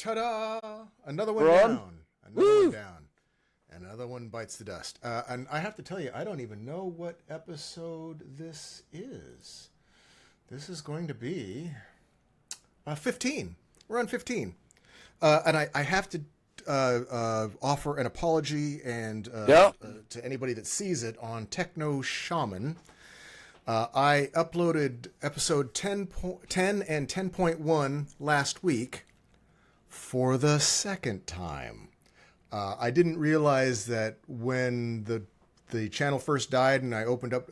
Ta-da! Another one We're on? down. Another Woo! one down. Another one bites the dust. And I have to tell you, I don't even know what episode this is. This is going to be 15. We're on 15. And I have to offer an apology and to anybody that sees it on Techno Shaman. I uploaded episode 10 and 10.1 last week for the second time. I didn't realize that when the channel first died and I opened up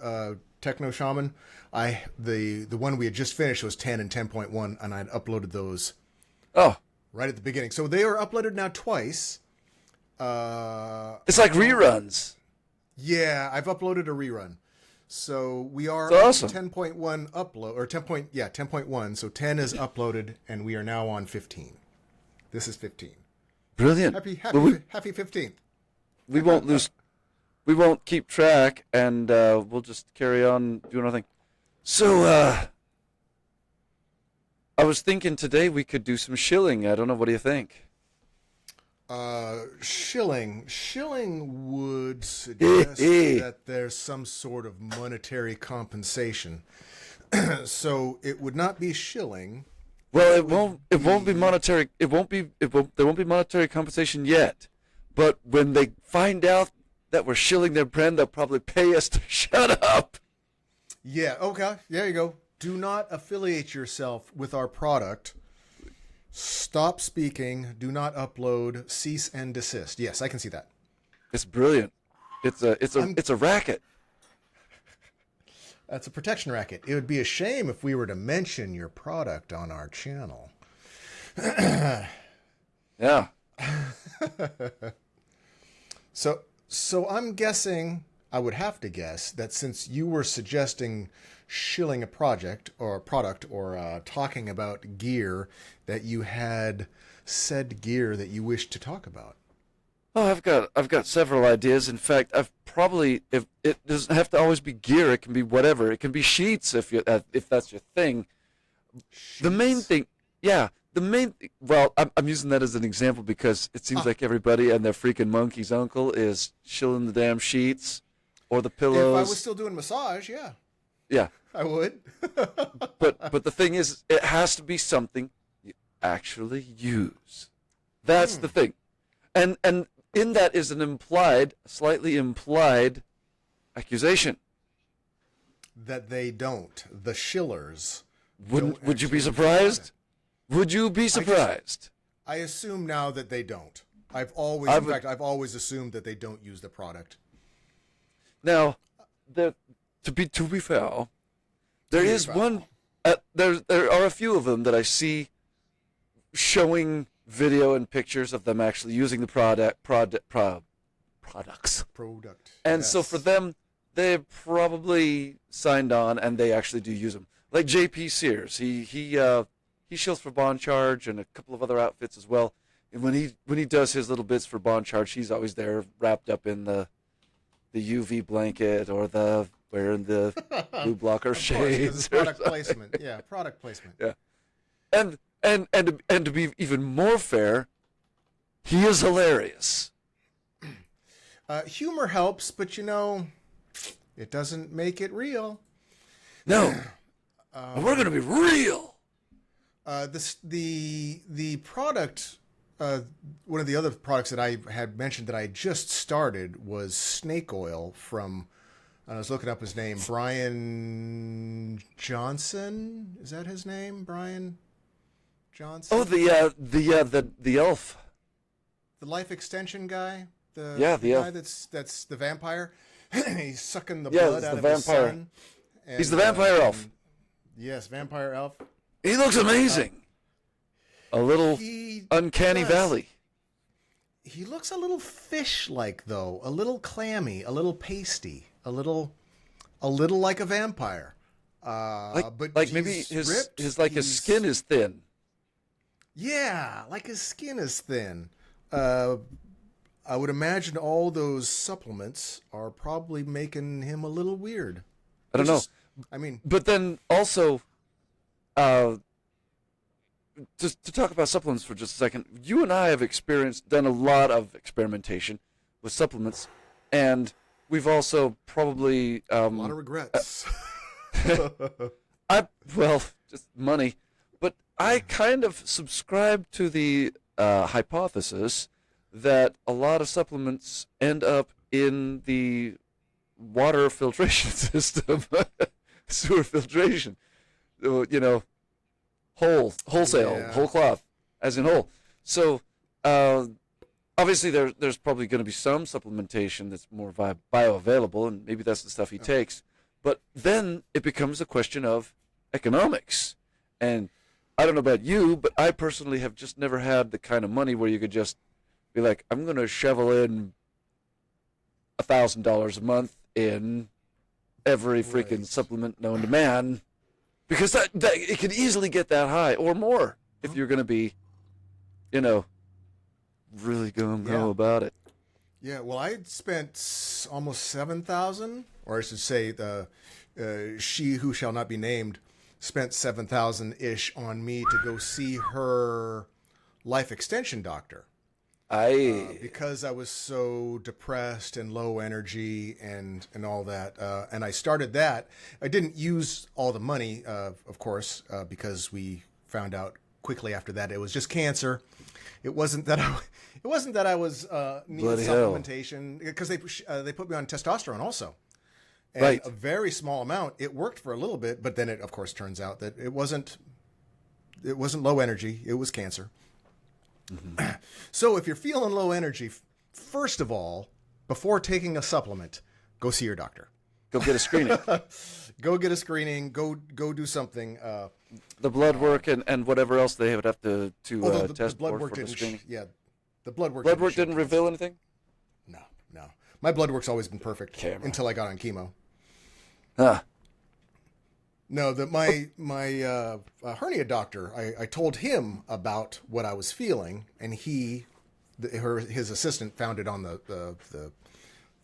Techno Shaman, the one we had just finished was 10 and 10.1, and I'd uploaded those right at the beginning. So they are uploaded now twice. It's like reruns. Yeah, I've uploaded a rerun. So we are awesome. 10.1 upload, or 10.1. So 10 is uploaded, and we are now on 15. This is 15. Brilliant. Happy 15th. We won't lose. We won't keep track, and we'll just carry on doing our thing. So, I was thinking today we could do some shilling. I don't know. What do you think? Shilling would suggest that there's some sort of monetary compensation. So it would not be shilling. Well, it won't be monetary. There won't be monetary compensation yet. But when they find out that we're shilling their brand, they'll probably pay us to shut up. Yeah. Okay. There you go. Do not affiliate yourself with our product. Stop speaking. Do not upload. Cease and desist. Yes, I can see that. It's brilliant. It's a racket. That's a protection racket. It would be a shame if we were to mention your product on our channel. Yeah. So I'm guessing, I would have to guess, that since you were suggesting shilling a product or talking about gear, that you had said gear that you wished to talk about. Oh, I've got several ideas. In fact, if it doesn't have to always be gear, it can be whatever. It can be sheets if that's your thing. Sheets. The main thing, yeah. Well, I'm using that as an example because it seems like everybody and their freaking monkey's uncle is shilling the damn sheets or the pillows. If I was still doing massage, yeah, I would. but the thing is, it has to be something you actually use. That's the thing, and in that is an slightly implied accusation that they don't. The shillers. Would you be surprised? Would you be surprised? I assume now that they don't. I've always assumed that they don't use the product. Now, to be fair, there are a few of them that I see showing video and pictures of them actually using the products. And so for them, they probably signed on and they actually do use them. Like JP Sears, he shills for Bond Charge and a couple of other outfits as well. And when he does his little bits for Bond Charge, he's always there wrapped up in the UV blanket or wearing the blue blocker shades. Product placement. Yeah, product placement. Yeah. And to be even more fair, he is hilarious. Humor helps, but it doesn't make it real. No. We're going to be real. The product, one of the other products that I had mentioned that I just started was snake oil from, I was looking up his name, Brian Johnson. Is that his name? Brian Johnson? Oh, the elf. The life extension guy? The elf. guy that's the vampire? He's sucking the blood out of his son. He's the vampire elf. Yes, vampire elf. He looks amazing. A little uncanny valley. He looks a little fish-like, though. A little clammy, a little pasty, a little like a vampire. But maybe his skin is thin. Yeah, like his skin is thin. I would imagine all those supplements are probably making him a little weird. I don't know. I mean, but then also, to talk about supplements for just a second, you and I have done a lot of experimentation with supplements, and we've also probably A lot of regrets. just money, but I kind of subscribe to the hypothesis that a lot of supplements end up in the water filtration system, sewer filtration, wholesale, whole cloth, as in whole. So obviously there's probably going to be some supplementation that's more bioavailable, and maybe that's the stuff he takes. But then it becomes a question of economics. And I don't know about you, but I personally have just never had the kind of money where you could just be like, I'm going to shovel in $1,000 a month in every freaking supplement known to man, because that it can easily get that high or more if you're going to be, really gung-ho about it. Yeah, well, I spent almost 7,000, or I should say, she who shall not be named spent 7,000-ish on me to go see her life extension doctor. Because I was so depressed and low energy and all that, and I started that. I didn't use all the money, of course, because we found out quickly after that it was just cancer. It wasn't that I was needing supplementation, because they put me on testosterone also, and a very small amount. It worked for a little bit, but then it of course turns out that it wasn't low energy. It was cancer. Mm-hmm. So if you're feeling low energy, first of all, before taking a supplement, go see your doctor. Go get a screening. Go get a screening. Go do something. The blood work and whatever else they would have to test the blood for work the screening. Yeah, the blood work. Blood work didn't reveal anything? No. My blood work's always been perfect until I got on chemo. Huh. No, my hernia doctor, I told him about what I was feeling, and his assistant found it on the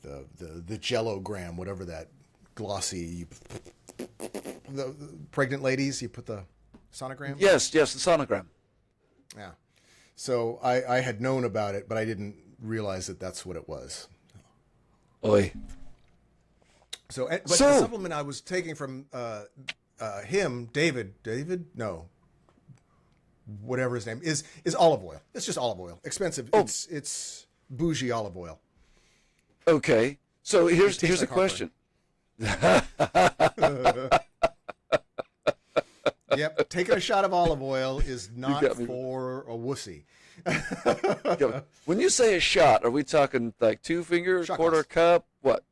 Jellogram, whatever that glossy. The pregnant ladies, you put the sonogram? Yes, the sonogram. Yeah. So I had known about it, but I didn't realize that that's what it was. Oi. So the supplement I was taking from him, David, no, whatever his name is olive oil. It's just olive oil. Expensive. Oh. It's bougie olive oil. Okay. So here's a question. Yep, taking a shot of olive oil is not for a wussy. When you say a shot, are we talking like 2-finger, shot quarter glass. Cup, what?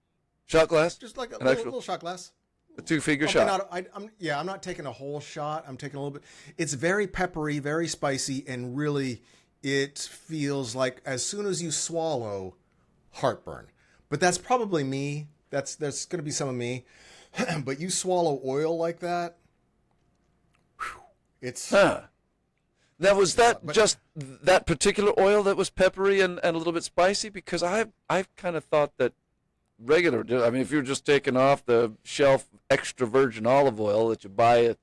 Shot glass? Just like a little shot glass. A 2-finger shot. I'm not taking a whole shot. I'm taking a little bit. It's very peppery, very spicy, and really, it feels like as soon as you swallow, heartburn. But that's probably me. There's going to be some of me. But you swallow oil like that, it's... Now, was that just that particular oil that was peppery and a little bit spicy? Because I've kind of thought that regular, if you're just taking off the shelf extra virgin olive oil that you buy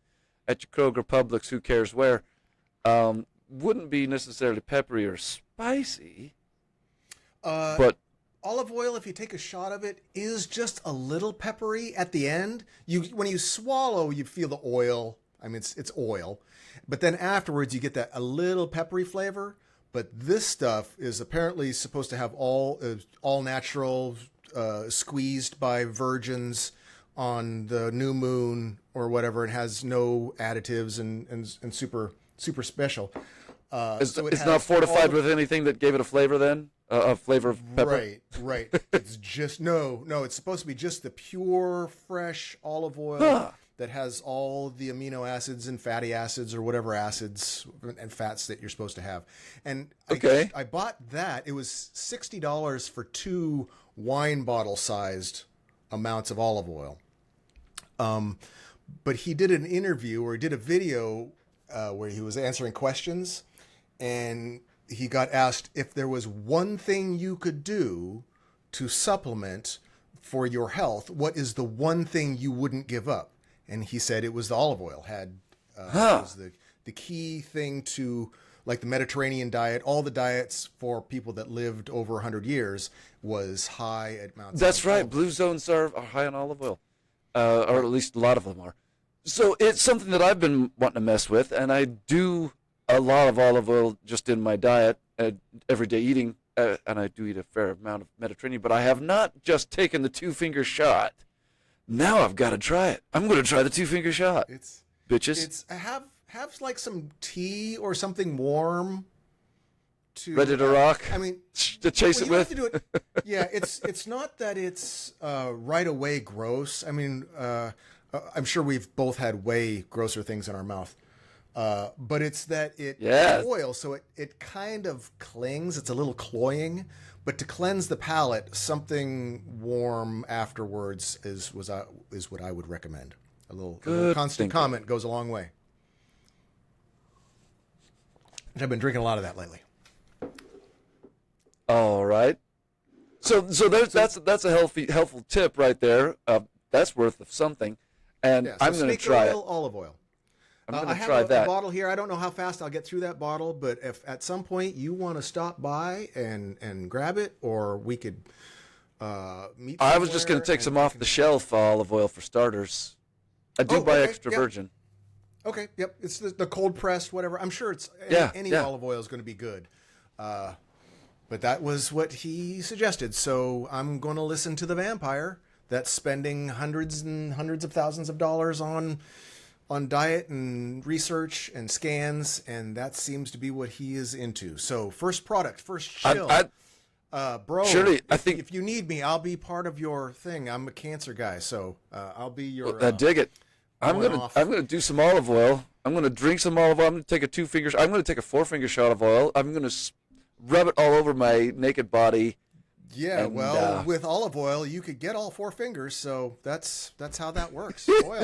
at your Kroger, Publix, who cares where, wouldn't be necessarily peppery or spicy. But olive oil, if you take a shot of it, is just a little peppery at the end. When you swallow, you feel the oil. It's oil. But then afterwards, you get a little peppery flavor. But this stuff is apparently supposed to have all natural, squeezed by virgins on the new moon or whatever. It has no additives and super special. It's not fortified with anything that gave it a flavor then? A flavor of pepper? Right. It's just, no, it's supposed to be just the pure, fresh olive oil that has all the amino acids and fatty acids or whatever acids and fats that you're supposed to have. And I bought that. It was $60 for 2 wine bottle sized amounts of olive oil. But he did an interview, or he did a video where he was answering questions, and he got asked if there was one thing you could do to supplement for your health, what is the one thing you wouldn't give up? And he said it was the olive oil. It was the the key thing to like the Mediterranean diet, all the diets for people that lived over 100 years was high amounts. That's right. Blue zones are high on olive oil, or at least a lot of them are. So it's something that I've been wanting to mess with, and I do a lot of olive oil just in my diet, everyday eating, and I do eat a fair amount of Mediterranean, but I have not just taken the 2-finger shot. Now I've got to try it. I'm going to try the 2-finger shot. Bitches. Have like some tea or something warm to ready to rock. I mean, to chase it with. Have to do it, yeah, it's not that it's right away gross. I mean, I'm sure we've both had way grosser things in our mouth. But it's that it's oil, so it kind of clings. It's a little cloying. But to cleanse the palate, something warm afterwards is what I would recommend. A little constant comment goes a long way. And I've been drinking a lot of that lately. All right. So that's a helpful tip right there. That's worth of something. And so I'm going to try it. Olive oil. I'm going to try try that. I have a bottle here. I don't know how fast I'll get through that bottle, but if at some point you want to stop by and grab it, or we could meet. I was just going to take some off the shelf olive oil for starters. I do buy extra virgin. Okay, yep. It's the cold pressed, whatever. I'm sure it's any olive oil is going to be good. But that was what he suggested. So I'm going to listen to the vampire that's spending hundreds and hundreds of thousands of dollars on diet and research and scans, and that seems to be what he is into. So first chill. Bro, surely, I think if you need me, I'll be part of your thing. I'm a cancer guy, so I'll be your. I dig it. I'm gonna do some olive oil. I'm gonna drink some olive oil. I'm gonna take a 2-finger. I'm gonna take a 4-finger shot of oil. I'm gonna rub it all over my naked body. Yeah, and, with olive oil, you could get all 4 fingers, so that's how that works. Oil.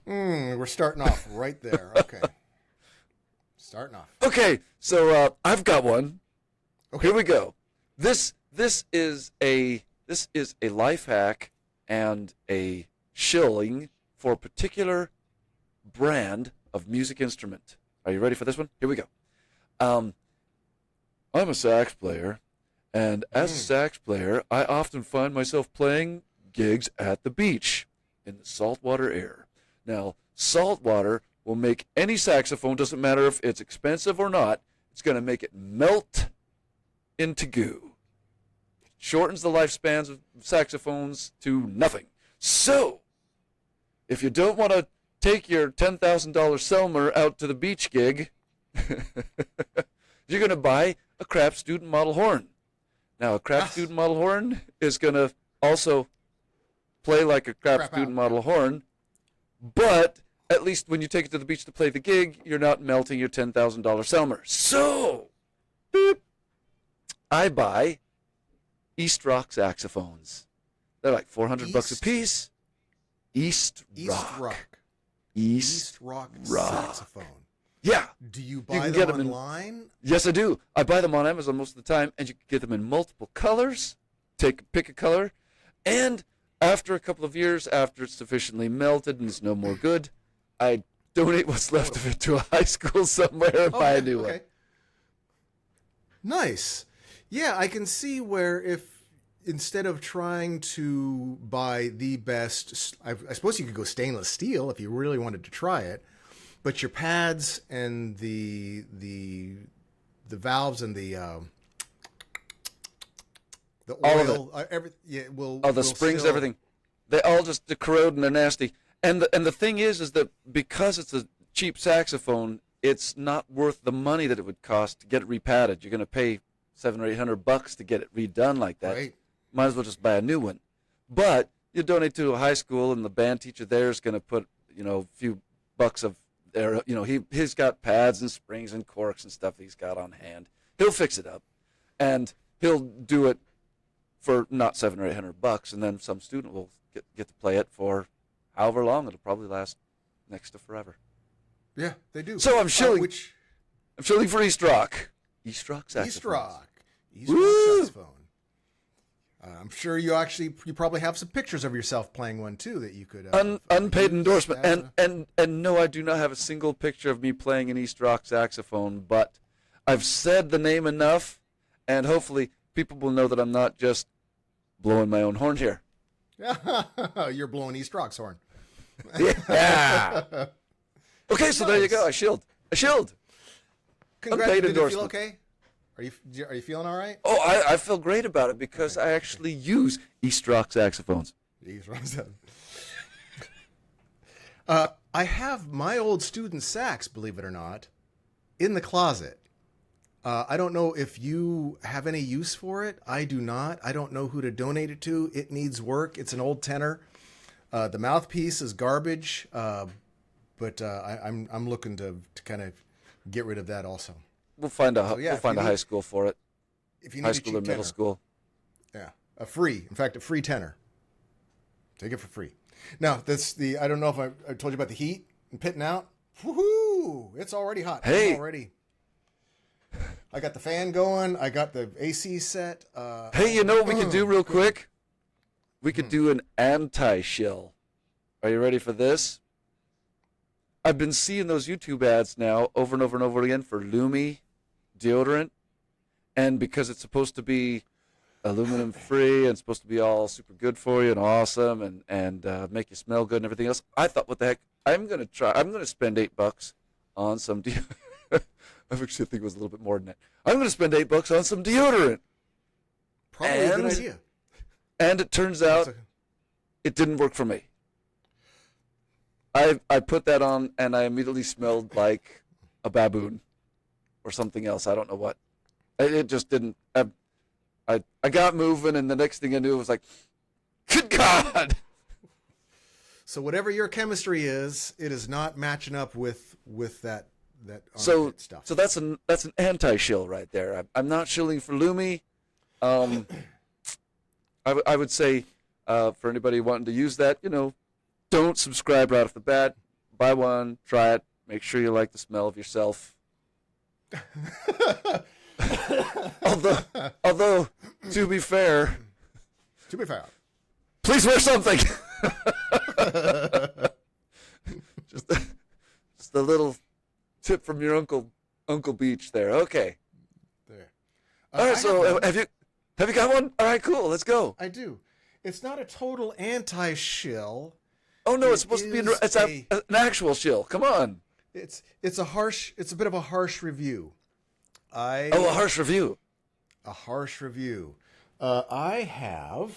We're starting off right there. Okay. Starting off. Okay, so I've got one. Okay. Here we go. This is a life hack and a shilling for a particular brand of music instrument. Are you ready for this one? Here we go. I'm a sax player, and as a sax player, I often find myself playing gigs at the beach in the saltwater air. Now, saltwater will make any saxophone, doesn't matter if it's expensive or not, it's going to make it melt into goo. Shortens the lifespans of saxophones to nothing. So, if you don't want to take your $10,000 Selmer out to the beach gig, you're going to buy a crap student model horn. Now, a crap student model horn is going to also play like a crap student model horn, but at least when you take it to the beach to play the gig, you're not melting your $10,000 Selmer. So, I buy East Rock saxophones. They're like $400 a piece. East Rock saxophone. Yeah. Do you buy them online? Yes, I do. I buy them on Amazon most of the time, and you can get them in multiple colors. Pick a color, and after a couple of years, after it's sufficiently melted and it's no more good, I donate what's left of it to a high school somewhere and buy a new one. Nice. Yeah, I can see where if instead of trying to buy the best, I suppose you could go stainless steel if you really wanted to try it. But your pads and the valves and the oil, the springs, everything, they all just corrode and they're nasty. And the thing is that because it's a cheap saxophone, it's not worth the money that it would cost to get it repadded. You're going to pay $700 or $800 to get it redone like that. Right. Might as well just buy a new one. But you donate to a high school, and the band teacher there is going to put a few bucks of there. He's got pads and springs and corks and stuff he's got on hand. He'll fix it up, and he'll do it for not $700 or $800, and then some student will get to play it for however long. It'll probably last next to forever. Yeah, they do. So I'm shilling. I'm shilling for East Rock. East Rock saxophone. East Rock saxophone. I'm sure you probably have some pictures of yourself playing one too that you could unpaid endorsement. And no, I do not have a single picture of me playing an East Rock saxophone, but I've said the name enough, and hopefully people will know that I'm not just blowing my own horn here. You're blowing East Rock's horn. Yeah. Okay, so there you go. I shilled. Congrats. Did you feel okay? Are you feeling all right? Oh, I feel great about it because I actually use East Rock saxophones. East Rock saxophones. I have my old student sax, believe it or not, in the closet. I don't know if you have any use for it. I do not. I don't know who to donate it to. It needs work. It's an old tenor. The mouthpiece is garbage, but I'm looking to kind of get rid of that also. We'll find a high school for it. If you need high school or middle school. Yeah, a free tenor. Take it for free. Now I don't know if I told you about the heat and pitting out. Woohoo! It's already hot. Hey. I got the fan going. I got the AC set. Hey, you know what we could do real quick? We could do an anti-shill. Are you ready for this? I've been seeing those YouTube ads now over and over and over again for Lume deodorant. And because it's supposed to be aluminum free and supposed to be all super good for you and awesome and make you smell good and everything else, I thought, what the heck? I'm going to spend $8 on some deodorant. I actually think it was a little bit more than that. I'm going to spend $8 on some deodorant. Probably a good idea. And it turns out it didn't work for me. I put that on and I immediately smelled like a baboon or something else. I don't know what. It just didn't. I got moving, and the next thing I knew, it was like, good God. So whatever your chemistry is, it is not matching up with that stuff. So that's an anti-shill right there. I'm not shilling for Lume. I would say for anybody wanting to use that, don't subscribe right off the bat. Buy one, try it, make sure you like the smell of yourself. although to be fair, please wear something. just a little tip from your Uncle Beach there. Okay. There. All right. So have you got one? All right. Cool. Let's go. I do. It's not a total anti-shill. Oh no! It's supposed to be an actual shill. Come on. It's a bit of a harsh review. A harsh review. A harsh review. I have.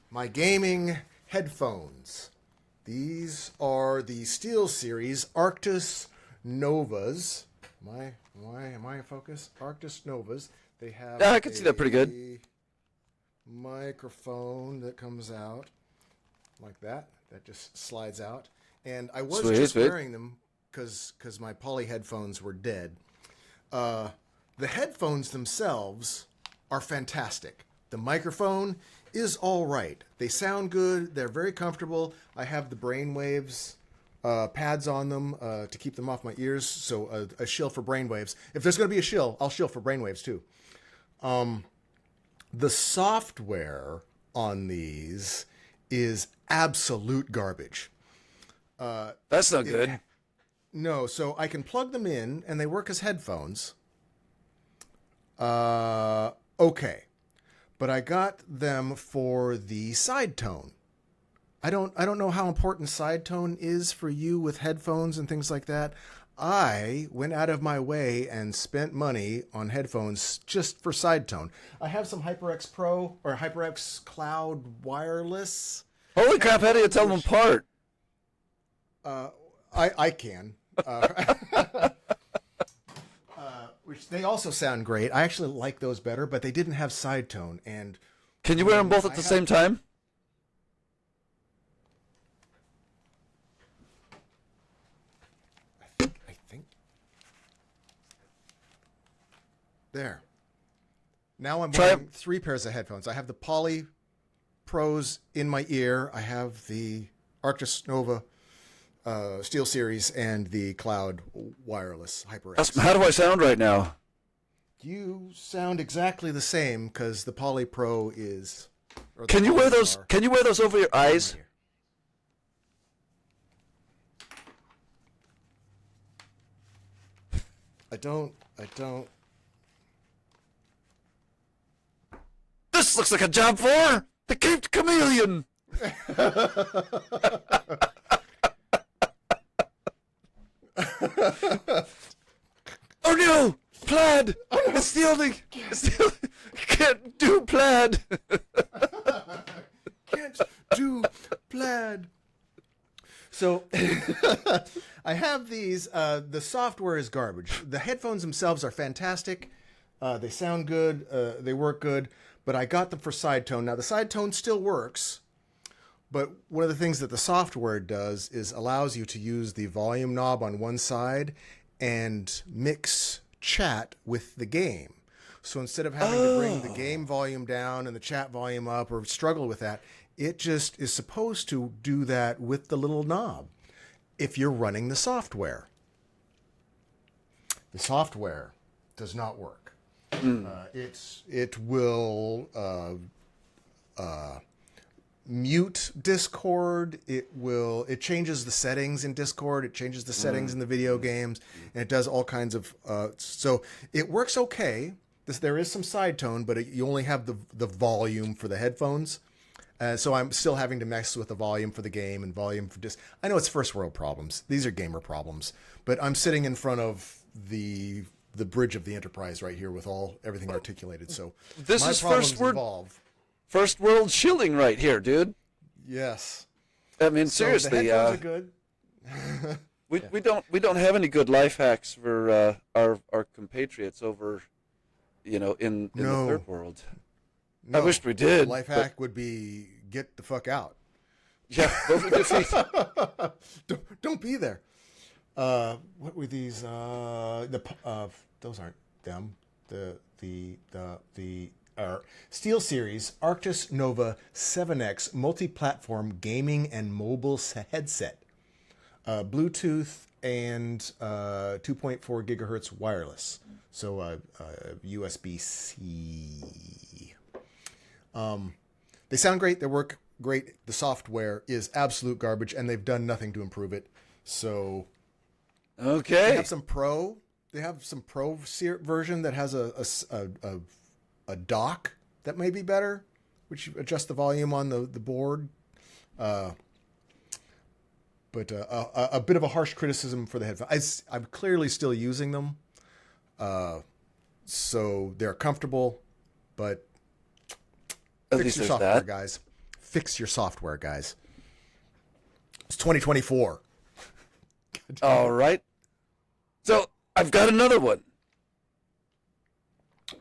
My gaming headphones. These are the SteelSeries Arctis Novas. Am I in focus? Arctis Novas. They have. Yeah, I can see that pretty good. Microphone that comes out like that. That just slides out. And I was wearing them because my poly headphones were dead. The headphones themselves are fantastic. The microphone is all right. They sound good. They're very comfortable. I have the brainwaves pads on them to keep them off my ears. So a shill for brainwaves. If there's going to be a shill, I'll shill for brainwaves too. The software on these is absolute garbage. That's not good. No, so I can plug them in and they work as headphones. Okay. But I got them for the side tone. I don't know how important side tone is for you with headphones and things like that. I went out of my way and spent money on headphones just for side tone. I have some HyperX Pro or HyperX Cloud wireless. Holy crap, how do you tell them apart? I can. Which they also sound great. I actually like those better, but they didn't have side tone. And can you wear them both at the same time? I think. There. Now I'm wearing 3 pairs of headphones. I have the Poly Pros in my ear. I have the Arctis Nova SteelSeries and the Cloud Wireless HyperX. How do I sound right now? You sound exactly the same because the Poly Pro is. Can you wear those? Can you wear those over your eyes? I don't. This looks like a job for the Caped Chameleon. Oh no! Plaid! It's the only. Can't do plaid. Can't do plaid. So I have these. The software is garbage. The headphones themselves are fantastic. They sound good. They work good. But I got them for side tone. Now the side tone still works. But one of the things that the software does is allows you to use the volume knob on one side and mix chat with the game. So instead of having to bring the game volume down and the chat volume up or struggle with that, it just is supposed to do that with the little knob if you're running the software. The software does not work. It will mute Discord. It changes the settings in Discord. It changes the settings in the video games, and it does all kinds of. So it works okay. There is some side tone, but you only have the volume for the headphones. So I'm still having to mess with the volume for the game and volume for disc. I know it's first world problems. These are gamer problems. But I'm sitting in front of the bridge of the Enterprise right here with everything articulated. So this my is problems first world. involve. First world Shilling right here, dude. Yes. I mean, So seriously, the headphones are good. we don't have any good life hacks for our compatriots over, in the third world. No, I wished we did. Life hack would be get the fuck out. Yeah, those are defeat. Don't be there. What were these? Those aren't them. The SteelSeries Arctis Nova 7X multi-platform gaming and mobile headset, Bluetooth and 2.4 gigahertz wireless. So USB-C. They sound great. They work great. The software is absolute garbage, and they've done nothing to improve it. So, okay. They have some pro. They have some pro version that has a dock that may be better, which you adjust the volume on the board. But a bit of a harsh criticism for the headphones. I'm clearly still using them, so they're comfortable, but. Fix your software, guys. Fix your software, guys. It's 2024. All right. So I've got another one.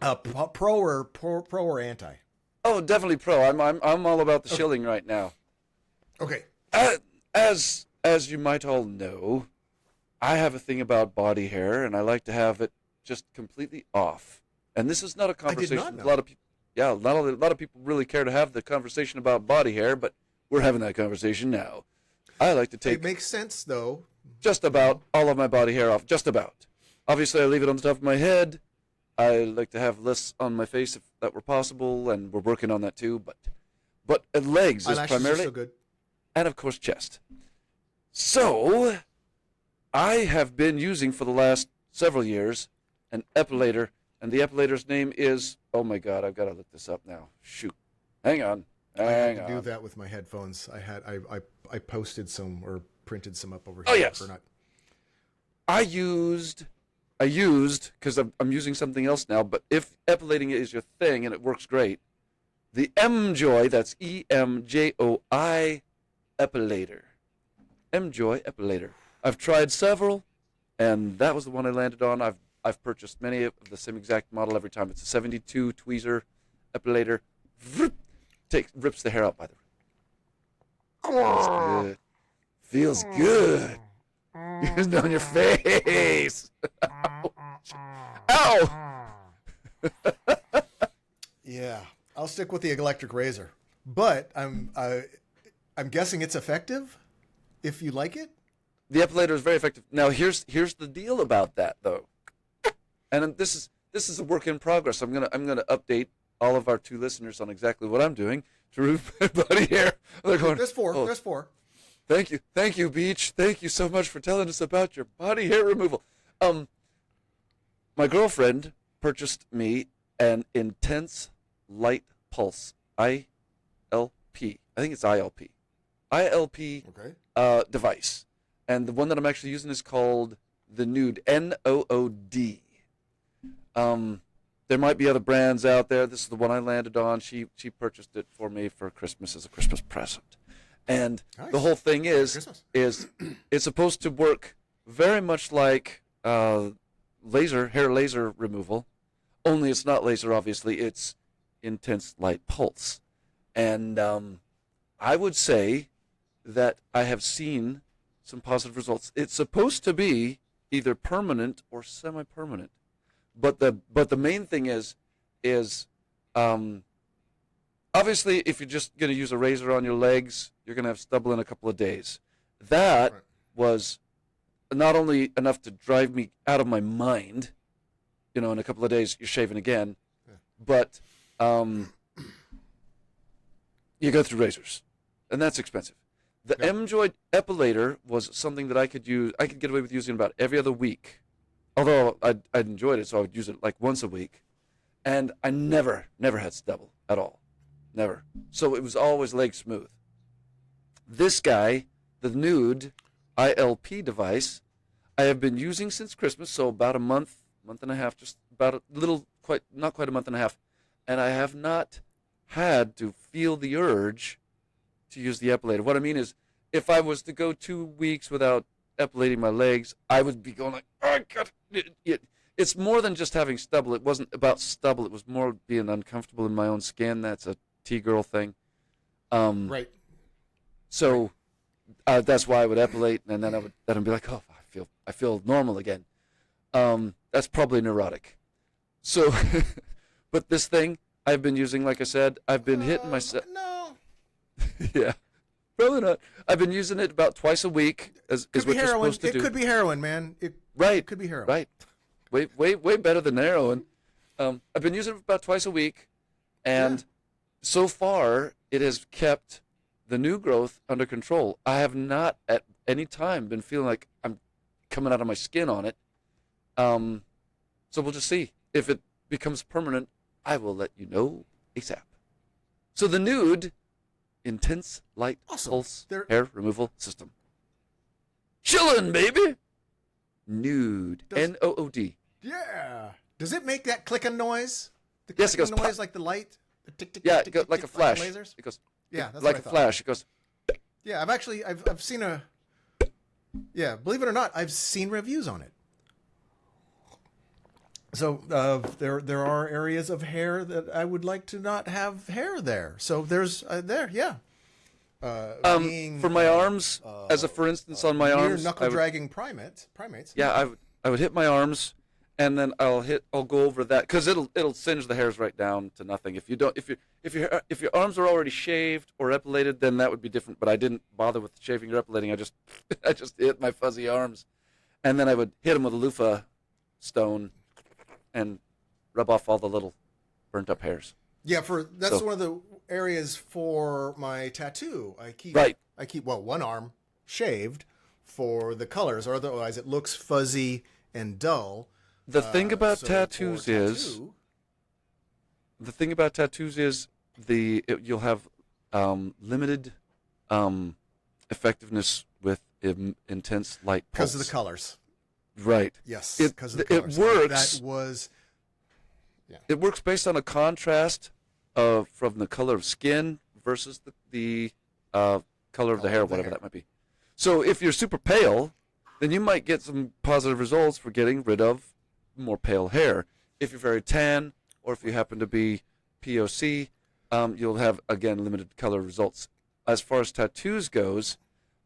Pro or anti? Oh, definitely pro. I'm all about the Shilling right now. Okay. As you might all know, I have a thing about body hair, and I like to have it just completely off. And this is not a conversation a lot of people. Yeah, not a lot of people really care to have the conversation about body hair, but we're having that conversation now. I like to take. It makes sense, though. Just about all of my body hair off. Just about. Obviously, I leave it on the top of my head. I like to have less on my face if that were possible, and we're working on that too. But legs is primarily, so good. and of course chest. So, I have been using for the last several years an Epilator, and the Epilator's name is. Oh my God! I've got to look this up now. Shoot, hang on. I had to do that with my headphones. I posted some or printed some up over here. Oh yes. Not... I used because I'm using something else now. But if epilating is your thing and it works great, the EmJoy, that's EmJoy Epilator. EmJoy Epilator. I've tried several, and that was the one I landed on. I've purchased many of the same exact model every time. It's a 72 tweezer epilator. Rips the hair out by the way. Feels good. Used on your face. Ow! Yeah, I'll stick with the electric razor, but I'm guessing it's effective if you like it. The Epilator is very effective. Now, here's the deal about that, though. And this is a work in progress. I'm gonna update all of our 2 listeners on exactly what I'm doing to remove my body hair. They're going, There's 4. Oh, There's 4. thank you, Beach. Thank you so much for telling us about your body hair removal. My girlfriend purchased me an Intense Light Pulse ILP. I think it's ILP. Okay. Device, and the one that I'm actually using is called the Nude, Nood. There might be other brands out there. This is the one I landed on. She purchased it for me for Christmas as a Christmas present, and Nice. the whole thing is it's supposed to work very much like hair laser removal, only it's not laser. Obviously, it's intense light pulse, and I would say that I have seen some positive results. It's supposed to be either permanent or semi-permanent, but the main thing is obviously if you're just going to use a razor on your legs, you're going to have stubble in a couple of days. That Right. was not only enough to drive me out of my mind, in a couple of days you're shaving again, but you go through razors, and that's expensive. The EmJoy Epilator was something that I could get away with using about every other week. Although I enjoyed it, so I would use it like once a week. And I never had stubble at all. Never. So it was always leg smooth. This guy, the Nude ILP device, I have been using since Christmas, so about a month and a half, just about not quite a month and a half. And I have not had to feel the urge to use the epilator. What I mean is, if I was to go 2 weeks without epilating my legs, I would be going like, oh, God. It's more than just having stubble. It wasn't about stubble. It was more being uncomfortable in my own skin. That's a T-girl thing. Right. So that's why I would epilate, and then I'd be like, oh, I feel normal again. That's probably neurotic. So, but this thing I've been using, like I said, I've been hitting myself. No. Yeah, probably not. I've been using it about twice a week, is what you're supposed to do. It could be heroin, man. It could be heroin. Right. Way better than heroin. I've been using it about twice a week, and so far it has kept the new growth under control. I have not at any time been feeling like I'm coming out of my skin on it. So we'll just see. If it becomes permanent, I will let you know ASAP. So the Nude Intense Light Pulse Hair Removal System. Shilling, baby! Nude. Nood. Yeah. Does it make that clicking noise? The Yes, it goes noise pop. like the light? The tick, tick, Yeah, tick, it goes tick, like a tick, flash. Like the lasers? It goes Yeah, that's like what I a thought. flash. It goes. Yeah, I've seen believe it or not, I've seen reviews on it. So there are areas of hair that I would like to not have hair there. So there's yeah. For my arms, for instance, on my arms, knuckle dragging primates. Yeah, I would hit my arms, and then I'll go over that because it'll singe the hairs right down to nothing. If your arms are already shaved or epilated, then that would be different. But I didn't bother with shaving or epilating. I just hit my fuzzy arms, and then I would hit them with a loofah stone, and rub off all the little burnt up hairs. Yeah, that's one of the areas for my tattoo. I keep one arm shaved for the colors, or otherwise it looks fuzzy and dull. The thing about tattoos is you'll have limited effectiveness with intense light pulse. Because of the colors. Right. Yes, because of the colors. It works. It works based on a contrast from the color of skin versus the color of the hair, whatever that might be. So if you're super pale, then you might get some positive results for getting rid of more pale hair. If you're very tan, or if you happen to be POC, you'll have, again, limited color results. As far as tattoos goes,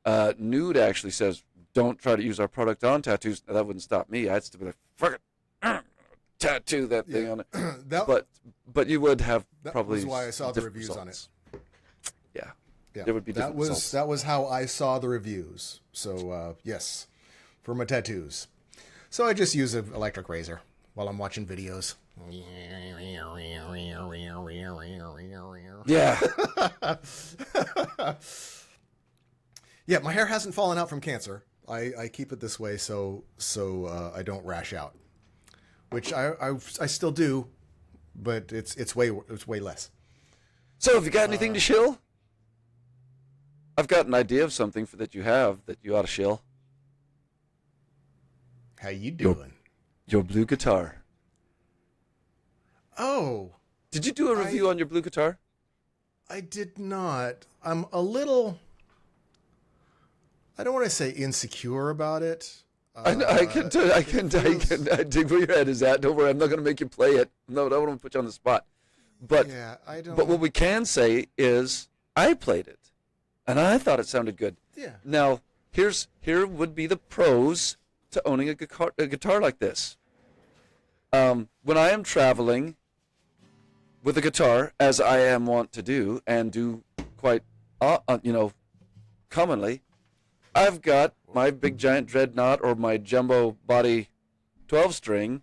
Nude actually says, don't try to use our product on tattoos. Now, that wouldn't stop me. I'd still be like, fuck it, tattoo that thing on it. But you would have probably that was why I saw the different reviews results. on it. Yeah. Yeah. There would be different results. That was how I saw the reviews. So yes, for my tattoos. So I just use an electric razor while I'm watching videos. Yeah. Yeah, my hair hasn't fallen out from cancer. I keep it this way so I don't rash out, which I still do, but it's way less. So have you got anything to shill? I've got an idea of something that you have that you ought to shill. How you doing? Your blue guitar. Oh. Did you do a review on your blue guitar? I did not. I'm a little, I don't want to say insecure about it. I can dig where your head is at. Don't worry, I'm not going to make you play it. No, I don't want to put you on the spot. But yeah, I don't. But what we can say is I played it, and I thought it sounded good. Yeah. Now here would be the pros to owning a guitar like this. When I am traveling with a guitar, as I am wont to do, and do quite, commonly, I've got my big giant dreadnought or my jumbo body 12-string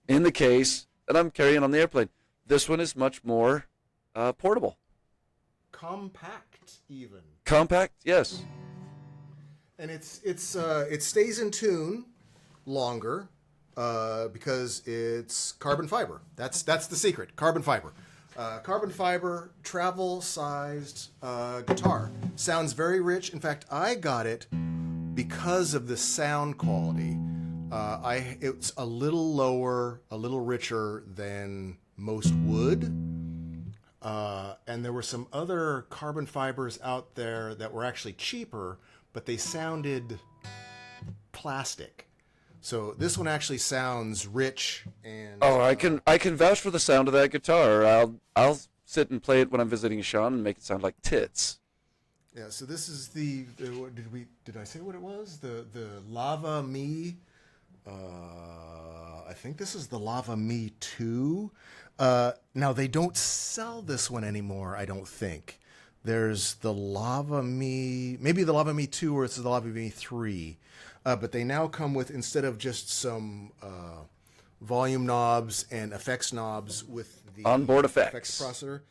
in the case that I'm carrying on the airplane. This one is much more portable. Compact, even. Compact, yes. And it stays in tune longer because it's carbon fiber. That's the secret. Carbon fiber. Carbon fiber, travel-sized guitar. Sounds very rich. In fact, I got it because of the sound quality. It's a little lower, a little richer than most wood. And there were some other carbon fibers out there that were actually cheaper, but they sounded plastic. So this one actually sounds rich and. Oh, I can vouch for the sound of that guitar. I'll sit and play it when I'm visiting Sean and make it sound like tits. Yeah. So this is did I say what it was? The Lava Me. I think this is the Lava Me 2. Now they don't sell this one anymore. I don't think. There's the Lava Me, maybe the Lava Me 2, or it's the Lava Me 3. But they now come with, instead of just some volume knobs and effects knobs with the onboard effects processor,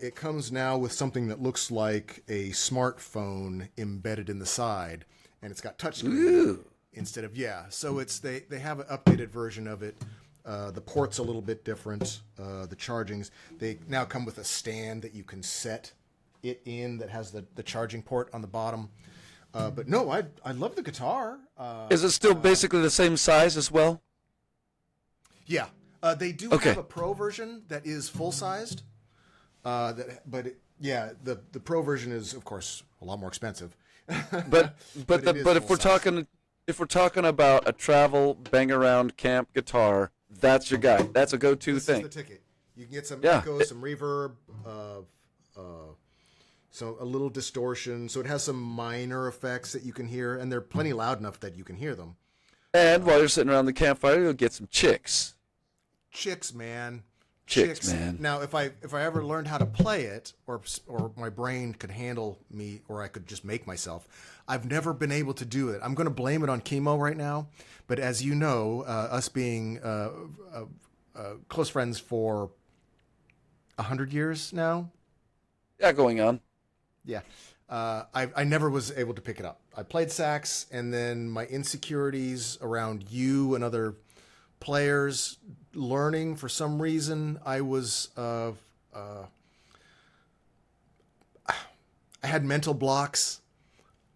it comes now with something that looks like a smartphone embedded in the side, and it's got touchscreen instead of So they have an updated version of it. The port's a little bit different. The chargings, they now come with a stand that you can set it in that has the charging port on the bottom. But no, I love the guitar. Is it still basically the same size as well? Yeah. They do have a Pro version that is full-sized. The Pro version is, of course, a lot more expensive. But if we're talking about a travel bang around camp guitar, that's your guy. That's a go-to thing. This is the ticket. You can get some echo, some reverb, so a little distortion. So it has some minor effects that you can hear, and they're plenty loud enough that you can hear them. And while you're sitting around the campfire, you'll get some chicks. Chicks, man. Chicks, man. Now, if I ever learned how to play it, or my brain could handle me, or I could just make myself, I've never been able to do it. I'm going to blame it on chemo right now. But as you know, us being close friends for 100 years now. Yeah, going on. Yeah. I never was able to pick it up. I played sax, and then my insecurities around you and other players learning, for some reason, I was I had mental blocks,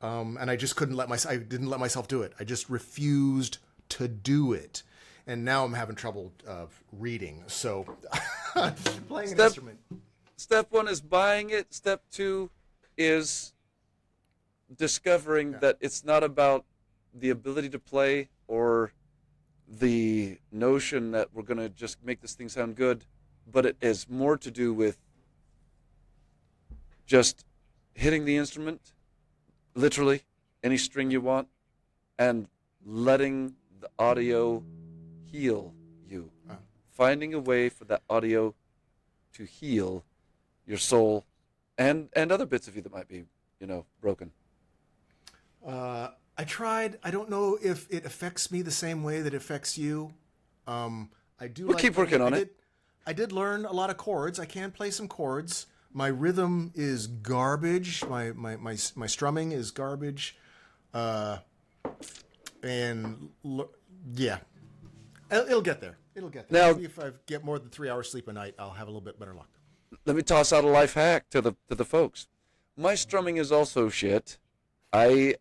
and I just couldn't I didn't let myself do it. I just refused to do it, and now I'm having trouble reading. So playing an instrument. Step 1 is buying it. Step 2 is discovering that it's not about the ability to play or the notion that we're going to just make this thing sound good, but it has more to do with just hitting the instrument, literally, any string you want, and letting the audio heal you. Finding a way for that audio to heal your soul and other bits of you that might be, broken. I tried. I don't know if it affects me the same way that it affects you. I do. We'll keep working on it. I did learn a lot of chords. I can play some chords. My rhythm is garbage. My strumming is garbage. Yeah, it'll get there. It'll get there. Now, maybe if I get more than 3 hours sleep a night, I'll have a little bit better luck. Let me toss out a life hack to the folks. My strumming is also shit. I've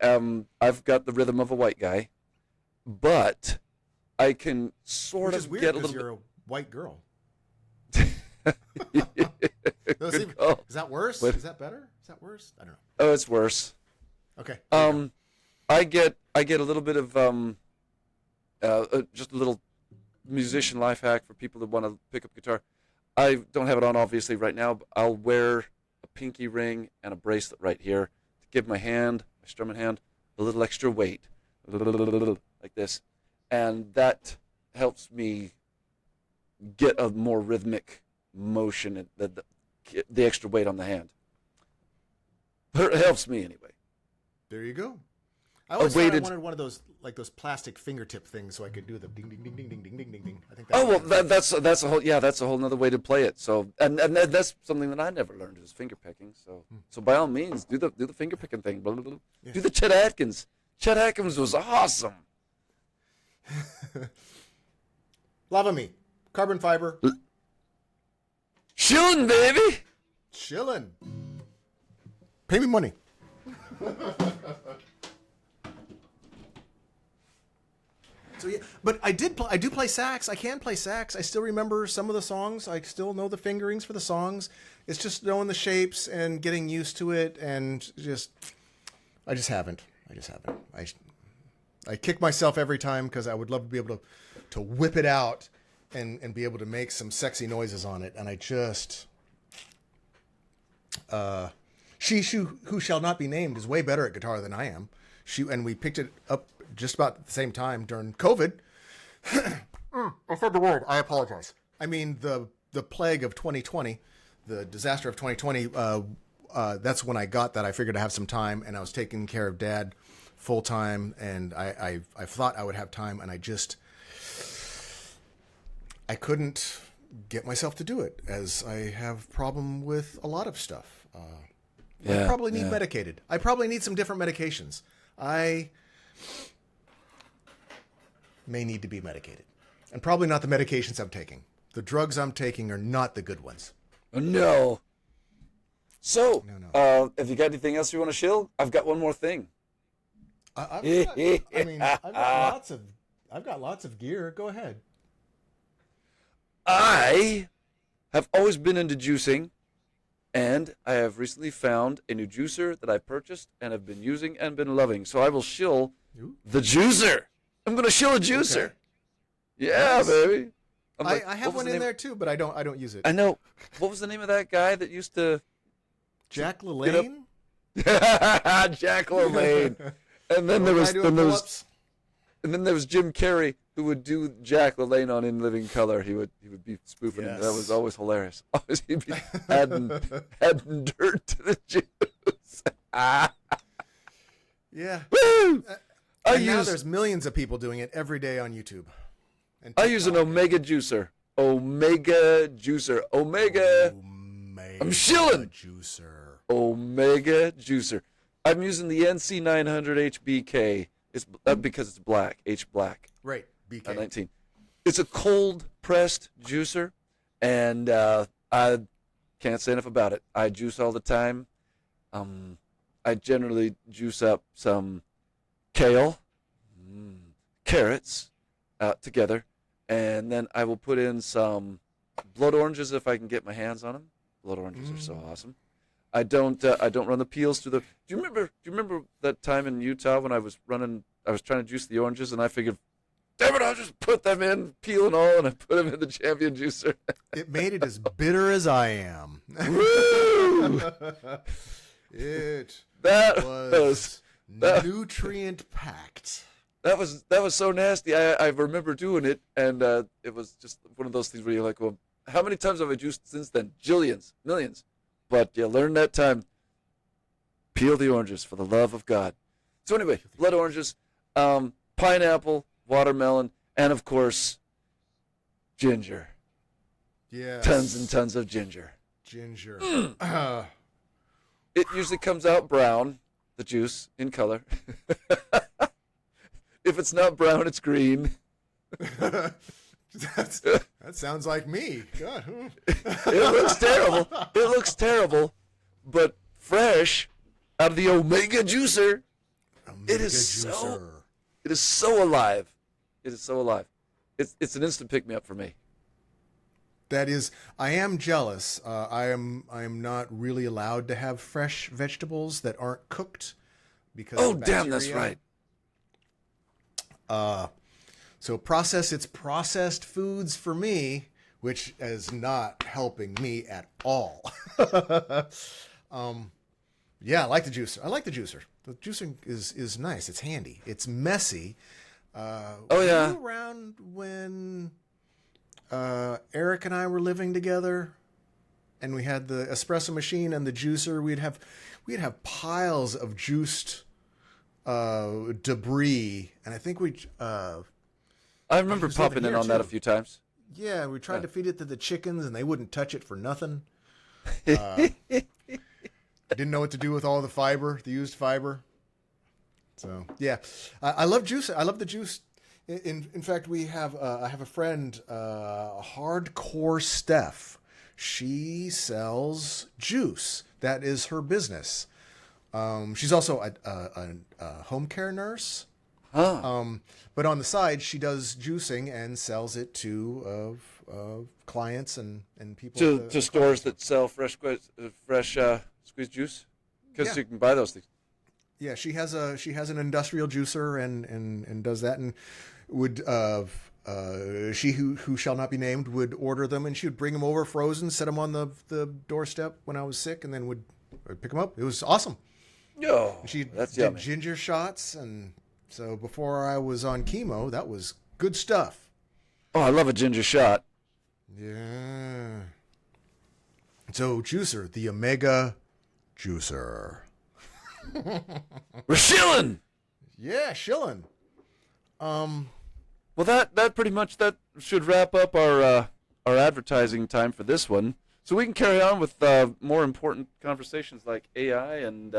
got the rhythm of a white guy, but I can sort of get a little. You're a white girl. Good call. Is that worse? But, is that better? Is that worse? I don't know. Oh, it's worse. Okay. I get a little bit of just a little musician life hack for people that want to pick up guitar. I don't have it on obviously right now, but I'll wear a pinky ring and a bracelet right here to give my strumming hand, a little extra weight, like this, and that helps me get a more rhythmic motion, the extra weight on the hand. But it helps me anyway. There you go. I always thought I wanted one of those those plastic fingertip things so I could do the ding ding ding ding ding ding ding ding ding. I think that's a whole nother way to play it. So and that's something that I never learned is finger picking. So by all means do the finger picking thing. Blah, blah, blah. Yeah. Do the Chet Atkins. Chet Atkins was awesome. Lava me, carbon fiber. Shilling, baby. Shilling. Pay me money. So yeah, but I do play sax. I can play sax. I still remember some of the songs. I still know the fingerings for the songs. It's just knowing the shapes and getting used to it, and I just haven't. I kick myself every time because I would love to be able to whip it out and be able to make some sexy noises on it, and I just she who shall not be named is way better at guitar than I am. And we picked it up just about at the same time during COVID. I said the word. I apologize. I mean, the plague of 2020, the disaster of 2020, that's when I got that. I figured I have some time, and I was taking care of Dad full time, and I thought I would have time, and I couldn't get myself to do it, as I have problem with a lot of stuff. I probably need medicated. I probably need some different medications. I may need to be medicated. And probably not the medications I'm taking. The drugs I'm taking are not the good ones. No. So, no. Have you got anything else you want to shill? I've got one more thing. I've got lots of gear. Go ahead. I have always been into juicing. And I have recently found a new juicer that I purchased and have been using and been loving. So I will shill the juicer. I'm going to shill a juicer. Okay. Yeah, nice. Baby. I have one in there too, but I don't use it. I know. What was the name of that guy that used to? Jack LaLanne? Jack LaLanne. And then there was Jim Carrey, who would do Jack LaLanne on In Living Color. He would be spoofing him. That was always hilarious. Always he'd be adding dirt to the juice. Yeah. Woo! Now there's millions of people doing it every day on YouTube. I use an Omega juicer. Omega. I'm shilling. Juicer. Omega juicer. I'm using the NC900 HBK. It's because it's black. H black. Right. BK. 19. It's a cold pressed juicer, and I can't say enough about it. I juice all the time. I generally juice up some kale, carrots together, and then I will put in some blood oranges if I can get my hands on them. Blood oranges are so awesome. I don't run the peels through the. Do you remember that time in Utah when I was trying to juice the oranges, and I figured, damn it, I'll just put them in, peel and all, and I put them in the Champion juicer. It made it as bitter as I am. Woo! That was nutrient packed. That was so nasty. I remember doing it, and it was just one of those things where you're like, well, how many times have I juiced since then? Jillions, millions. but you learn that time. Peel the oranges for the love of God. So anyway, blood oranges, pineapple, watermelon, and of course, ginger. Yes. Tons and tons of ginger. Ginger. It usually comes out brown, the juice, in color. If it's not brown, it's green. That sounds like me. God. It looks terrible. It looks terrible, but fresh out of the Omega juicer. It is so alive. It is so alive. It's an instant pick me up for me. That is, I am jealous. I am not really allowed to have fresh vegetables that aren't cooked because of bacteria. Damn, that's right. So it's processed foods for me, which is not helping me at all. Yeah, I like the juicer. The juicing is nice. It's handy. It's messy. Were you around when Eric and I were living together, and we had the espresso machine and the juicer? We'd have piles of juiced debris, and I think I remember popping in on that a few times. Yeah, we tried to feed it to the chickens, and they wouldn't touch it for nothing. I didn't know what to do with all the used fiber. So yeah, I love juice. I love the juice. In fact, I have a friend, Hardcore Steph. She sells juice. That is her business. She's also a home care nurse. Huh. But on the side, she does juicing and sells it to clients and people. To stores that sell fresh squeezed juice, because you can buy those things. Yeah, she has an industrial juicer and does that, and would she who shall not be named would order them, and she would bring them over frozen, set them on the doorstep when I was sick, and then would pick them up. It was awesome. Yo, she that's did yummy. Ginger shots, and so before I was on chemo, that was good stuff. Oh, I love a ginger shot. Yeah. So juicer, the Omega juicer. We're shilling. Yeah, shilling. Well, that pretty much that should wrap up our advertising time for this one, so we can carry on with more important conversations like AI and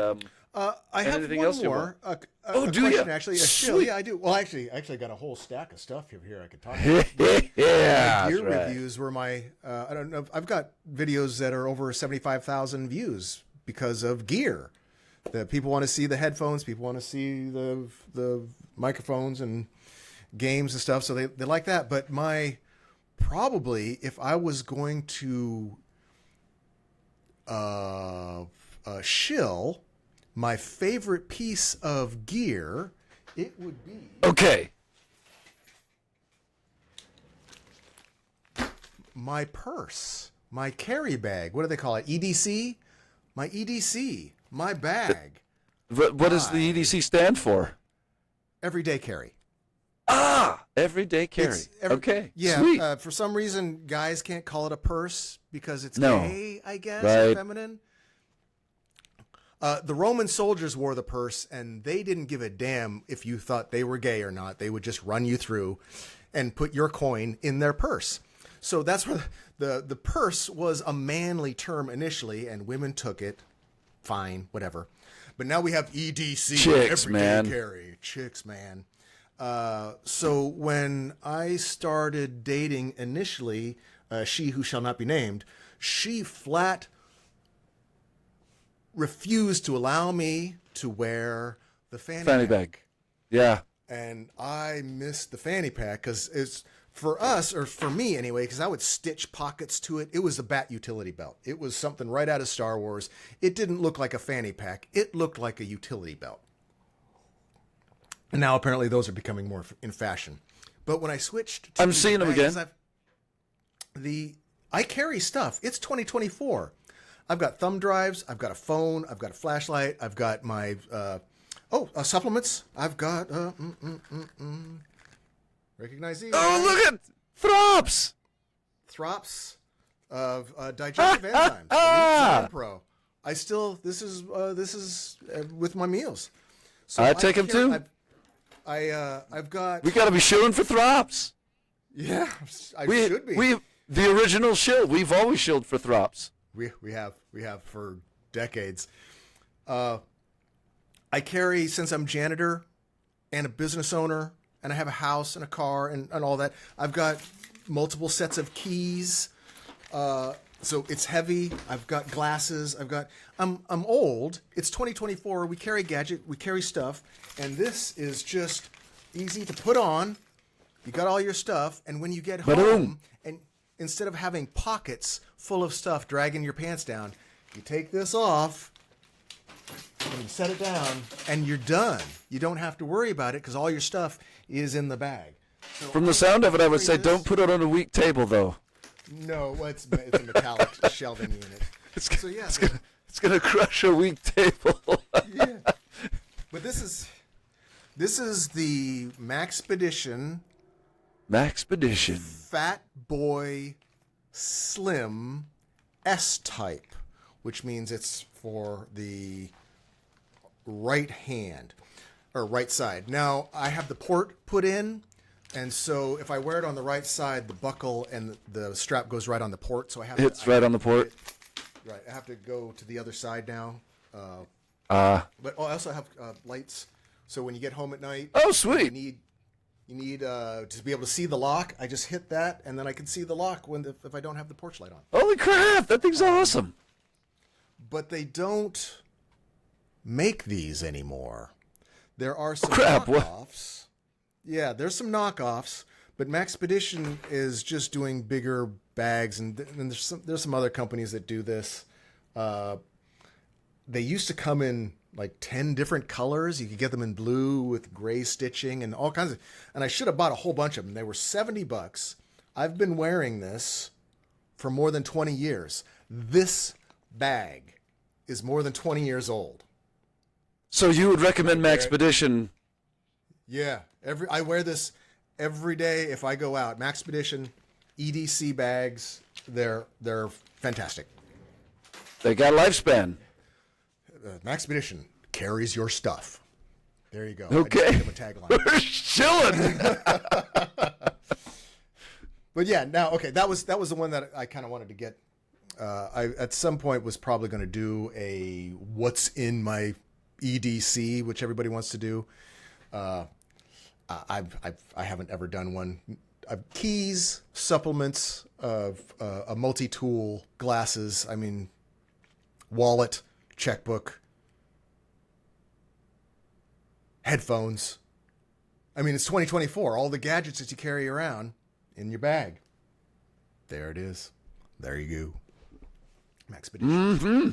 I have anything one else more. you want. A do question, you? actually? Sweet. Yeah, I do. Well, actually, I got a whole stack of stuff here I could talk about. Yeah, Gear right. reviews were my. I don't know. I've got videos that are over 75,000 views because of gear. That people want to see the headphones, people want to see the microphones and games and stuff, so they like that. But probably if I was going to shill my favorite piece of gear, it would be Okay. my purse, my carry bag. What do they call it? EDC? My EDC. My bag. What does the EDC stand for? Everyday carry. Everyday carry. Okay. Yeah. Sweet. For some reason, guys can't call it a purse because it's No. gay, I guess, Right. or feminine. The Roman soldiers wore the purse, and they didn't give a damn if you thought they were gay or not. They would just run you through and put your coin in their purse. So that's where the purse was a manly term initially, and women took it. Fine, whatever. But now we have EDC, Chicks, everyday man. carry. Chicks, man. So when I started dating initially, she who shall not be named, she flat refused to allow me to wear the fanny bag. Yeah. And I missed the fanny pack because it's for us, or for me anyway, because I would stitch pockets to it. It was a bat utility belt. It was something right out of Star Wars. It didn't look like a fanny pack. It looked like a utility belt. And now apparently those are becoming more in fashion. But when I switched to I'm seeing them again. I carry stuff. It's 2024. I've got thumb drives. I've got a phone. I've got a flashlight. I've got my supplements. I've got recognize these. Oh, look at Throps. Throps. of digestive enzymes. Elite 9 Pro. This is with my meals. So I take them too. I've got. We got to be shilling for Throps. Yeah, I should be. The original shill. We've always shilled for Throps. We have for decades. I carry, since I'm janitor and a business owner, and I have a house and a car and all that. I've got multiple sets of keys. So it's heavy. I've got glasses. I'm old. It's 2024. We carry stuff, and this is just easy to put on. You got all your stuff, and when you get home, and instead of having pockets full of stuff dragging your pants down, you take this off and you set it down, and you're done. You don't have to worry about it because all your stuff is in the bag. So from the sound of it, I would say don't put it on a weak table, though. No, well, it's a metallic shelving unit. It's gonna crush a weak table. Yeah, but this is the Maxpedition Fat Boy Slim S-Type, which means it's for the right hand or right side. Now I have the port put in. And so if I wear it on the right side, the buckle and the strap goes right on the port. So I have on the port. Right. I have to go to the other side now. But I also have lights. So when you get home at night, sweet. You need to be able to see the lock. I just hit that, and then I can see the lock if I don't have the porch light on. Holy crap! That thing's awesome. But they don't make these anymore. There are some knockoffs. Yeah, there's some knockoffs, but Maxpedition is just doing bigger bags, and there's some other companies that do this. They used to come in like 10 different colors. You could get them in blue with gray stitching and all kinds of. And I should have bought a whole bunch of them. They were $70. I've been wearing this for more than 20 years. This bag is more than 20 years old. So you would recommend Maxpedition? Yeah. I wear this every day if I go out. Maxpedition EDC bags, they're fantastic. They got a lifespan. Maxpedition carries your stuff. There you go. Okay. I just gave them a tagline. We're chilling. But yeah, now that was the one that I kind of wanted to get. I at some point was probably going to do a what's in my EDC, which everybody wants to do. I haven't ever done one. Keys, supplements, a multi-tool, glasses. I mean, wallet, checkbook, headphones. I mean, it's 2024. All the gadgets that you carry around in your bag. There it is. There you go. Maxpedition. Mm-hmm.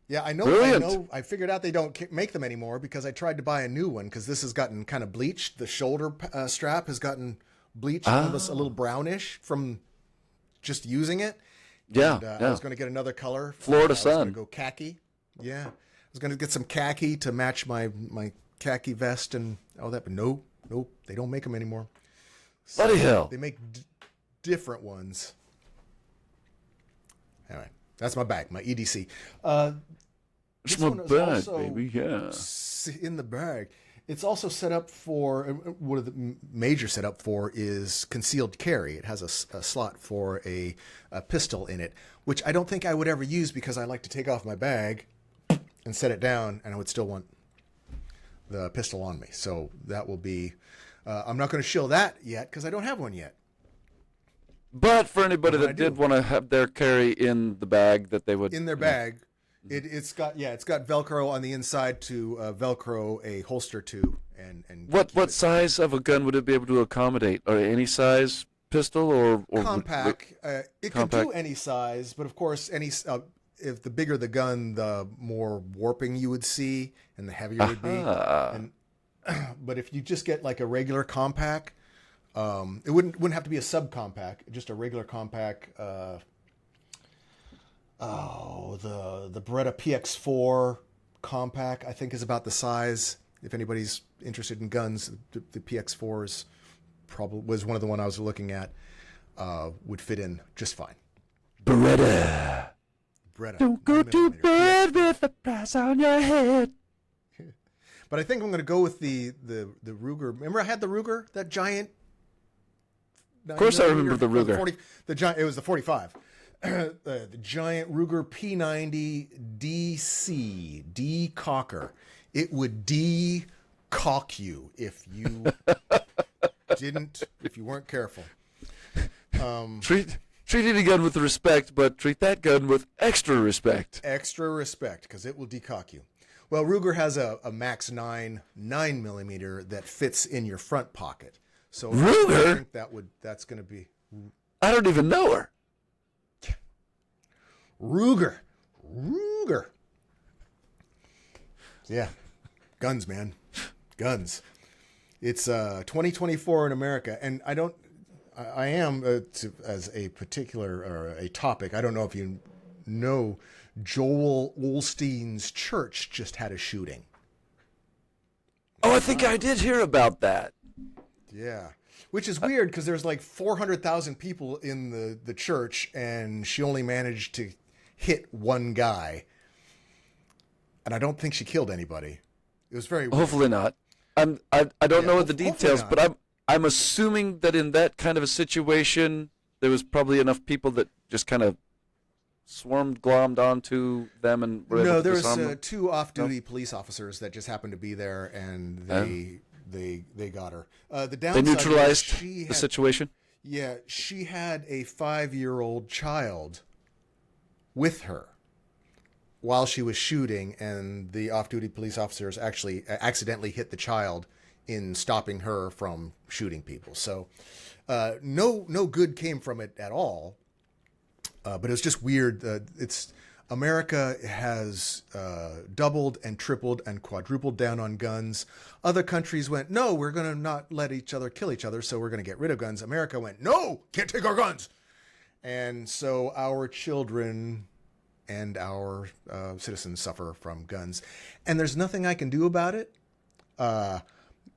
Yeah, I know. Brilliant. I figured out they don't make them anymore because I tried to buy a new one because this has gotten kind of bleached. The shoulder strap has gotten bleached, almost a little brownish from just using it. Yeah, and, I was going to get another color. Florida I was going sun. to go khaki. Yeah, I was going to get some khaki to match my khaki vest and all that, but nope, they don't make them anymore. So Bloody hell! They make different ones. Anyway, that's my bag, my EDC. It's my bag, baby. Yeah. In the bag. It's also set up for, one of the major setup for is concealed carry. It has a slot for a pistol in it, which I don't think I would ever use because I like to take off my bag and set it down, and I would still want the pistol on me. So that will be, I'm not going to shill that yet because I don't have one yet. But for anybody that did want to have their carry in the bag, that they would in their bag, it's got Velcro on the inside to Velcro a holster to, and what size of a gun would it be able to accommodate? Or any size pistol or compact? It can do any size, but of course, if the bigger the gun, the more warping you would see, and the heavier it would be. And but if you just get like a regular compact. It wouldn't have to be a subcompact, just a regular compact. The Beretta PX4 compact, I think, is about the size. If anybody's interested in guns, the PX4 was one of the one I was looking at. would fit in just fine. Beretta. Don't go to bed with a price on your head. But I think I'm going to go with the Ruger. Remember I had the Ruger, that giant. Of course I remember the Ruger. It was the 45. The giant Ruger P90 DC decocker. It would decock you if you if you weren't careful. Treat any gun with respect, but treat that gun with extra respect. Extra respect, because it will decock you. Well, Ruger has a Max 9 9mm that fits in your front pocket. So Ruger? I think that's going to be. I don't even know her. Ruger. Yeah, guns, man, guns. It's 2024 in America, and I am as a particular or a topic. I don't know if you know, Joel Osteen's church just had a shooting. Oh, I think I did hear about that. Yeah, which is weird because there's like 400,000 people in the church, and she only managed to hit one guy. And I don't think she killed anybody. It was very weird. Hopefully not. I don't know the details, but I'm assuming that in that kind of a situation, there was probably enough people that just kind of glommed onto them and were able to disarm them. There was two off-duty police officers that just happened to be there, and they got her. The downside, they neutralized the situation? Yeah, she had a 5-year-old child with her while she was shooting, and the off-duty police officers actually accidentally hit the child in stopping her from shooting people. So no good came from it at all. But it was just weird. America has doubled and tripled and quadrupled down on guns. Other countries went, no, we're going to not let each other kill each other, so we're going to get rid of guns. America went, no, can't take our guns. And so our children and our citizens suffer from guns. And there's nothing I can do about it.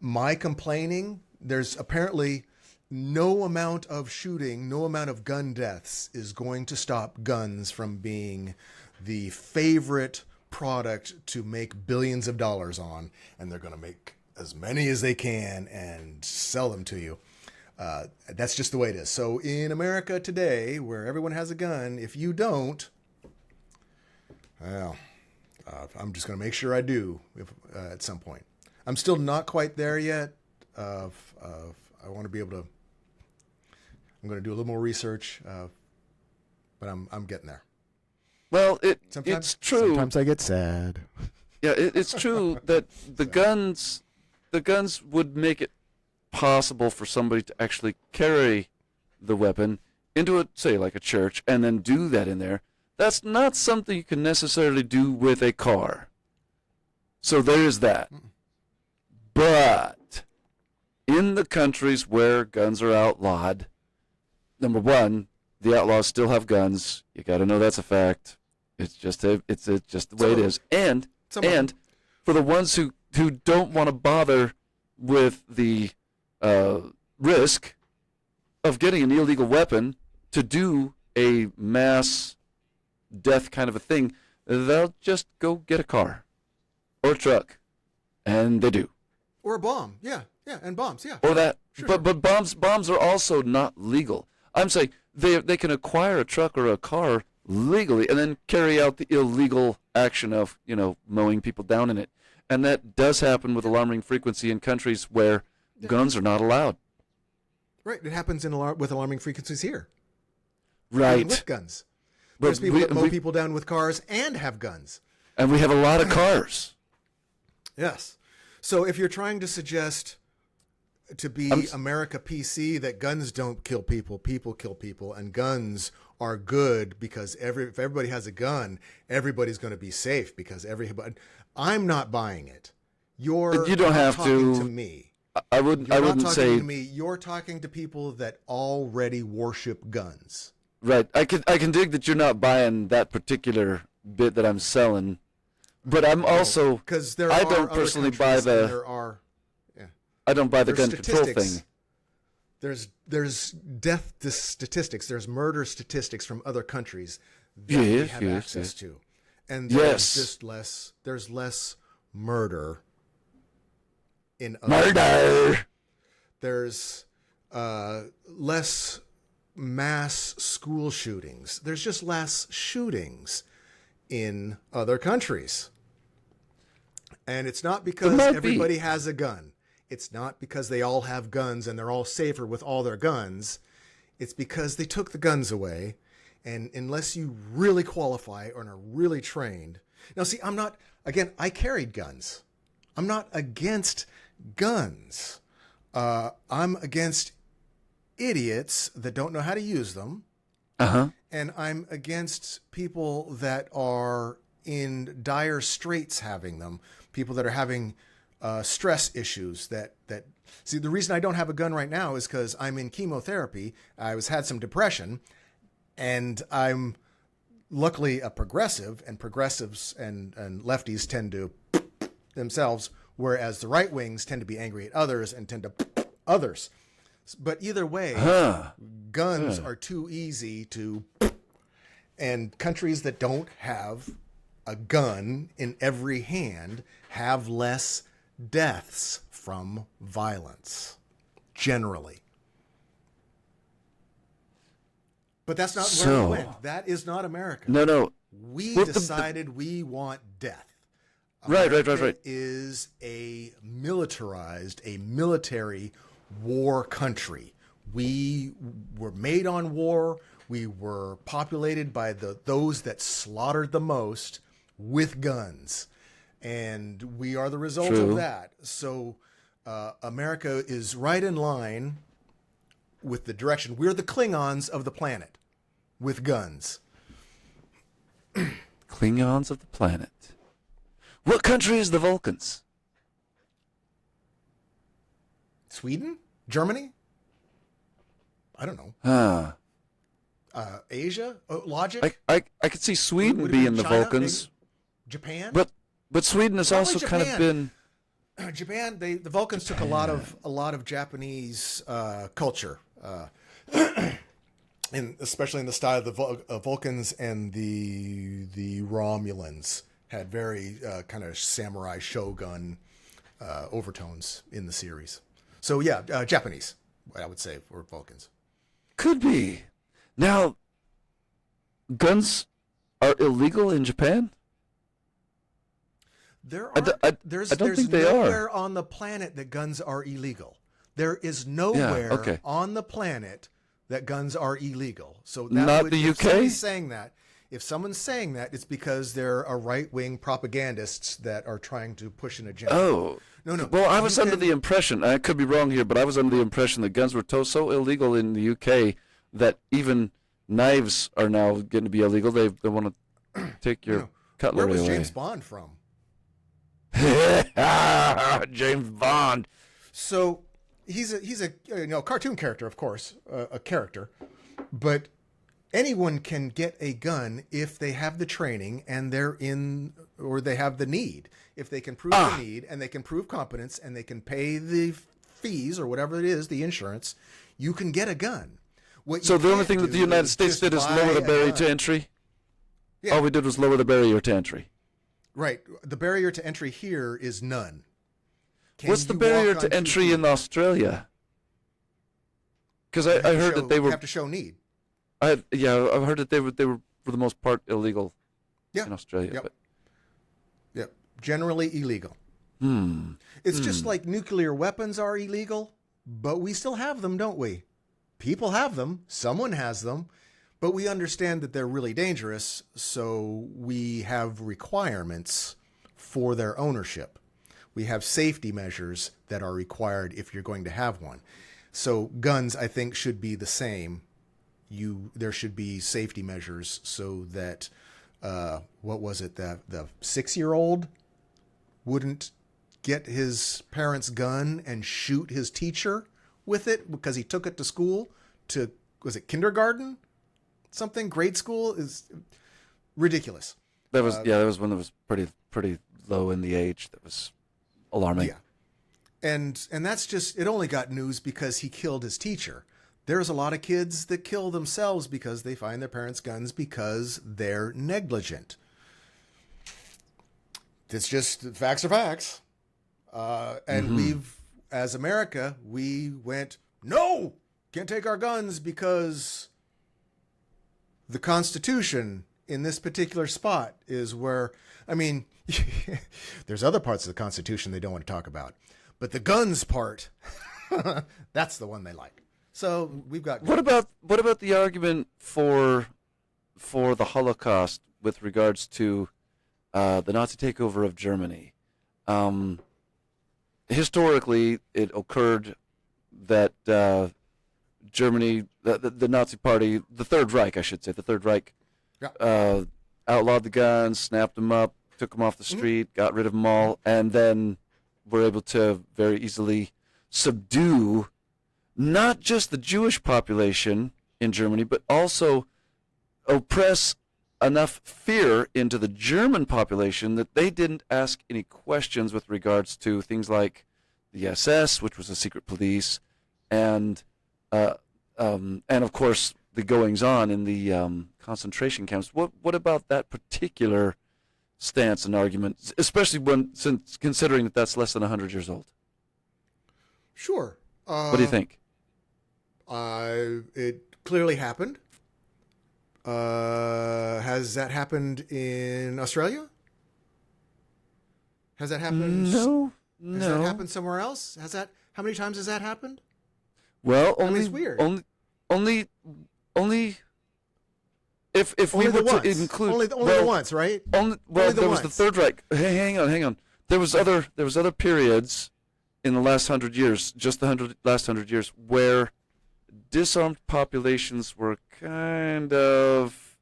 My complaining, there's apparently no amount of shooting, no amount of gun deaths is going to stop guns from being the favorite product to make billions of dollars on. And they're going to make as many as they can and sell them to you. That's just the way it is. So in America today, where everyone has a gun, if you don't, well, I'm just going to make sure I do at some point. I'm still not quite there yet. I want to be able to. I'm going to do a little more research, but I'm getting there. Well, it's true. Sometimes I get sad. Yeah, it's true that the guns would make it possible for somebody to actually carry the weapon into like a church, and then do that in there. That's not something you can necessarily do with a car. So there is that. But in the countries where guns are outlawed, number one, the outlaws still have guns. You got to know that's a fact. It's just the way it is. And for the ones who don't want to bother with the risk of getting an illegal weapon to do a mass death kind of a thing, they'll just go get a car or a truck, and they do. Or a bomb, yeah, and bombs, yeah. Or that, sure. But bombs are also not legal. I'm saying they can acquire a truck or a car legally and then carry out the illegal action of mowing people down in it, and that does happen with alarming frequency in countries where guns are not allowed. Right, it happens with alarming frequencies here. Right, even with guns. There's people that mow people down with cars and have guns. And we have a lot of cars. Yes. So if you're trying to suggest to be America PC that guns don't kill people, people kill people, and guns are good because if everybody has a gun, everybody's going to be safe because everybody. I'm not buying it. You don't have talking to me. I wouldn't say to me. You're talking to people that already worship guns. Right. I can dig that you're not buying that particular bit that I'm selling, but I'm also because I don't personally buy the. There are. I don't buy the gun control thing. there's death statistics, there's murder statistics from other countries that we have access to, and there's less murder in other countries. There's less mass school shootings. There's just less shootings in other countries. And it's not because everybody has a gun. It's not because they all have guns and they're all safer with all their guns. It's because they took the guns away. And unless you really qualify or are really trained. Now, see, I carried guns. I'm not against guns. I'm against idiots that don't know how to use them. And I'm against people that are in dire straits having them. People that are having stress issues that see, the reason I don't have a gun right now is because I'm in chemotherapy. I had some depression, and I'm luckily a progressive, and progressives and lefties tend to themselves, whereas the right wings tend to be angry at others and tend to others. But either way, guns are too easy to, and countries that don't have a gun in every hand have less deaths from violence, generally. But that's not where we went. That is not America. No. We decided we want death. Right. Is a militarized, a military war country. We were made on war. We were populated by those that slaughtered the most with guns. And we are the result of that. So America is right in line with the direction. We're the Klingons of the planet with guns. Klingons of the planet. What country is the Vulcans? Sweden? Germany? I don't know. Asia? Logic? I could see Sweden being the China? Vulcans. Japan? But Sweden has also kind of been... Japan, the Vulcans took a lot of Japanese culture, and especially in the style of the Vulcans, and the Romulans had very kind of samurai shogun overtones in the series. So yeah, Japanese, I would say, for Vulcans. Could be. Now, guns are illegal in Japan? There's nowhere on the planet that guns are illegal. There is nowhere on the planet that guns are illegal. So that not the UK? If someone's saying that, it's because there are right-wing propagandists that are trying to push an agenda. Oh. No. Well, I was under the impression, I could be wrong here, but I was under the impression that guns were so illegal in the UK that even knives are now going to be illegal. They want to take your cutlery away. Where was James Bond from? James Bond. So he's a cartoon character, of course, a character, but anyone can get a gun if they have the training and they have the need. If they can prove the need and they can prove competence and they can pay the fees or whatever it is, the insurance, you can get a gun. So the only thing that the United States did is lower the barrier to entry? Yeah. All we did was lower the barrier to entry. Right. The barrier to entry here is none. What's the barrier to entry in Australia? Because I heard that they were... You have to show need. I've heard that they were for the most part illegal in Australia. Yep. Yep. Generally illegal. It's just like nuclear weapons are illegal, but we still have them, don't we? People have them. Someone has them. But we understand that they're really dangerous, so we have requirements for their ownership. We have safety measures that are required if you're going to have one. So guns, I think, should be the same. There should be safety measures so that, the 6-year-old wouldn't get his parents' gun and shoot his teacher with it because he took it to school was it kindergarten? Something, grade school is ridiculous. That was one that was pretty low in the age. That was alarming. And that's just, it only got news because he killed his teacher. There's a lot of kids that kill themselves because they find their parents' guns because they're negligent. It's just, facts are facts. And we've, as America, we went, no, can't take our guns because the Constitution in this particular spot is where, I mean, there's other parts of the Constitution they don't want to talk about. But the guns part, that's the one they like. So we've got. What about the argument for the Holocaust with regards to the Nazi takeover of Germany? Historically, it occurred that Germany, the Nazi Party, the Third Reich, I should say, the Third Reich, outlawed the guns, snapped them up, took them off the street, got rid of them all, and then were able to very easily subdue not just the Jewish population in Germany, but also oppress enough fear into the German population that they didn't ask any questions with regards to things like the SS, which was a secret police, and of course the goings on in the concentration camps. What about that particular stance and argument, especially since considering that that's less than 100 years old? Sure. What do you think? It clearly happened. Has that happened in Australia? Has that happened? No. Has that happened somewhere else? How many times has that happened? Well, I mean, it's weird. Only if only we were once. to include only the once, right? Only the there was once. the Third Reich. Hey, hang on. There was other periods in the last 100 years, just the last 100 years, where disarmed populations were kind of,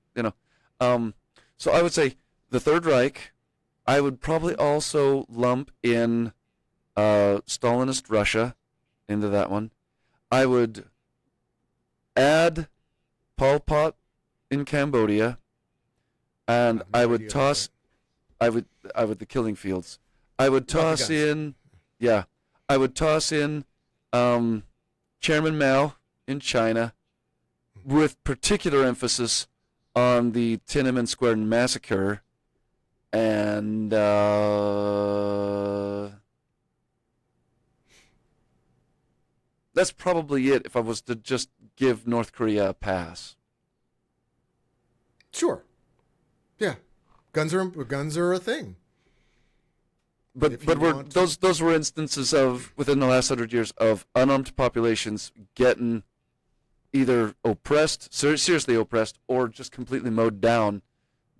so I would say the Third Reich. I would probably also lump in Stalinist Russia into that one. I would add Pol Pot in Cambodia, and I would toss, I would the killing fields. I would toss in, I would toss in Chairman Mao in China, with particular emphasis on the Tiananmen Square massacre, and that's probably it if I was to just give North Korea a pass. Sure. Yeah. Guns are a thing. But those were instances of, within the last 100 years, of unarmed populations getting either oppressed, seriously oppressed, or just completely mowed down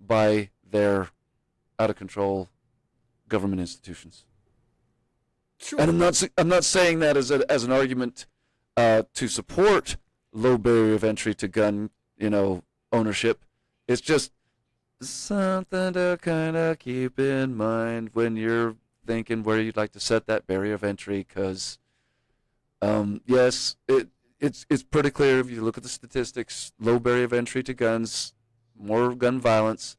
by their out of control government institutions. Sure. And I'm not saying that as an argument to support low barrier of entry to gun ownership. It's just something to kind of keep in mind when you're thinking where you'd like to set that barrier of entry. Because yes, it's pretty clear if you look at the statistics, low barrier of entry to guns, more gun violence.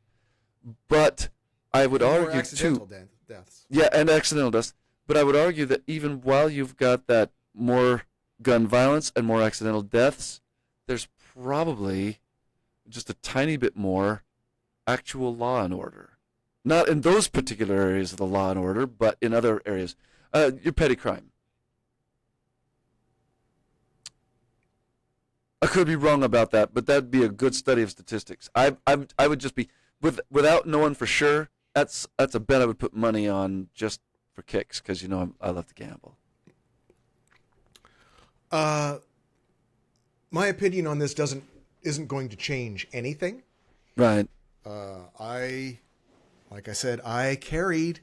But I would argue accidental deaths. Yeah, and accidental deaths. But I would argue that even while you've got that more gun violence and more accidental deaths, there's probably just a tiny bit more actual law and order. Not in those particular areas of the law and order, but in other areas. Your petty crime. I could be wrong about that, but that'd be a good study of statistics. I would just be, without knowing for sure, that's a bet I would put money on just for kicks, because I love to gamble. My opinion on this isn't going to change anything. Right. Like I said, I carried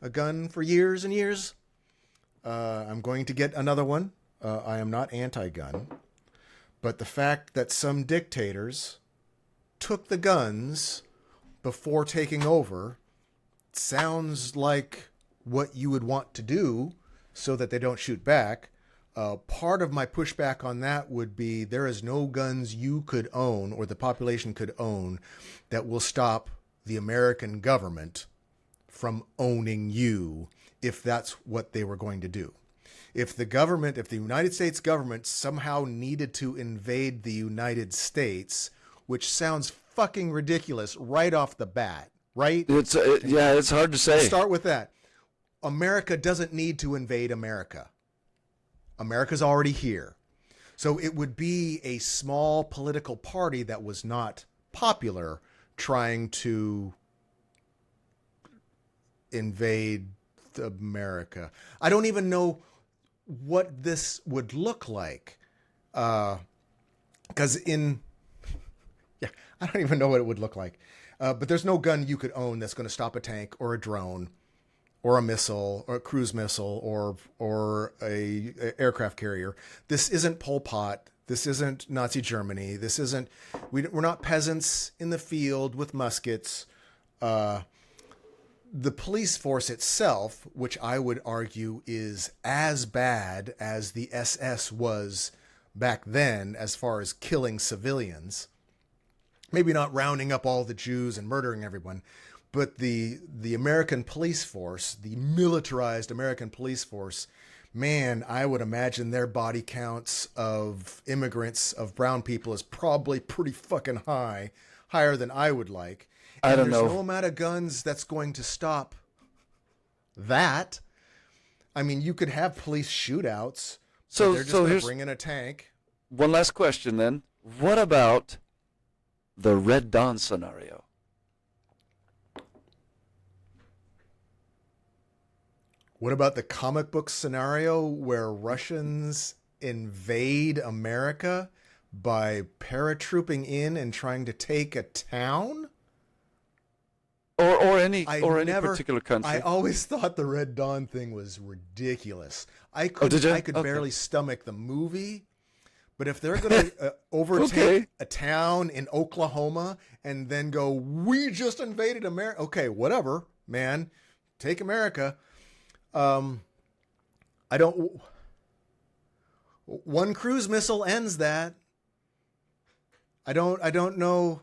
a gun for years and years. I'm going to get another one. I am not anti-gun, but the fact that some dictators took the guns before taking over sounds like what you would want to do so that they don't shoot back. Part of my pushback on that would be there is no guns you could own or the population could own that will stop the American government from owning you if that's what they were going to do. If the United States government somehow needed to invade the United States, which sounds fucking ridiculous right off the bat, right? It's hard to say. Start with that. America doesn't need to invade America. America's already here. So it would be a small political party that was not popular trying to invade America. I don't even know what this would look like. I don't even know what it would look like. But there's no gun you could own that's going to stop a tank or a drone or a missile or a cruise missile or a aircraft carrier. This isn't Pol Pot. This isn't Nazi Germany. We're not peasants in the field with muskets. The police force itself, which I would argue is as bad as the SS was back then as far as killing civilians, maybe not rounding up all the Jews and murdering everyone, but the American police force, the militarized American police force, man, I would imagine their body counts of immigrants, of brown people, is probably pretty fucking high, higher than I would like. And I don't know. There's no amount of guns that's going to stop that. I mean, you could have police shootouts. So they're just going to bring in a tank. One last question then. What about the Red Dawn scenario? What about the comic book scenario where Russians invade America by paratrooping in and trying to take a town? Or any particular country. I always thought the Red Dawn thing was ridiculous. I could barely stomach the movie. But if they're going to overtake a town in Oklahoma and then go, we just invaded America. Okay, whatever, man. Take America. One cruise missile ends that. I don't know.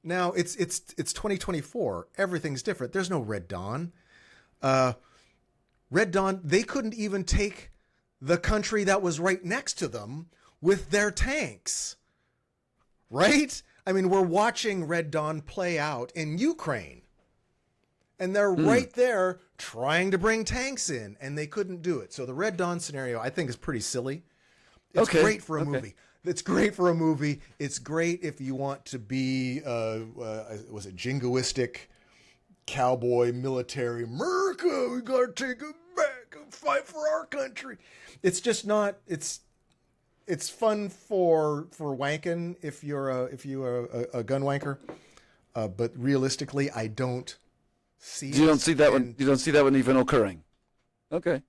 Now it's 2024. Everything's different. There's no Red Dawn. Red Dawn, they couldn't even take the country that was right next to them with their tanks. Right? I mean, we're watching Red Dawn play out in Ukraine. And they're right there trying to bring tanks in, and they couldn't do it. So the Red Dawn scenario, I think, is pretty silly. It's great for a movie. It's great for a movie. It's great if you want to be, was it jingoistic, cowboy, military, America, we got to take it back and fight for our country. It's just not, it's fun for wanking if you're a gun wanker. But realistically, I don't see You don't see that one even occurring. Okay.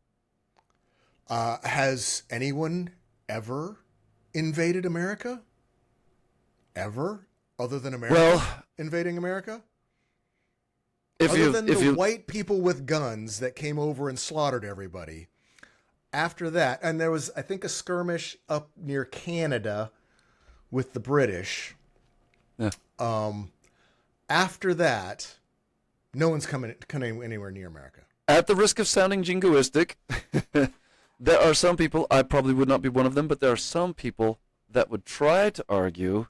Has anyone ever invaded America? Ever? Other than America invading America? Other than the white people with guns that came over and slaughtered everybody. After that, and there was, I think, a skirmish up near Canada with the British. Yeah. After that, no one's coming anywhere near America. At the risk of sounding jingoistic, there are some people, I probably would not be one of them, but there are some people that would try to argue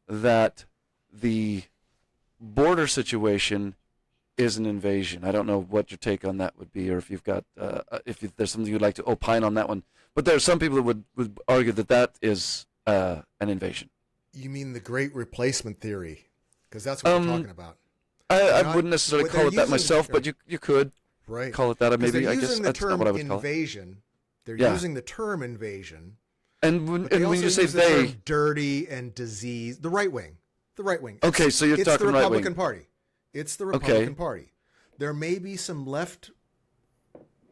that the border situation is an invasion. I don't know what your take on that would be, or if you've got, there's something you'd like to opine on that one. But there are some people that would argue that is an invasion. You mean the Great Replacement Theory? Because that's what we're talking about. I wouldn't necessarily call it that myself, but you could call it that. Maybe I guess that's not what I would call it. Invasion. They're using the term invasion. And when you say the term dirty and disease, the right wing. Okay, so you're talking right wing. It's the Republican Party. It's the Republican Party. There may be some left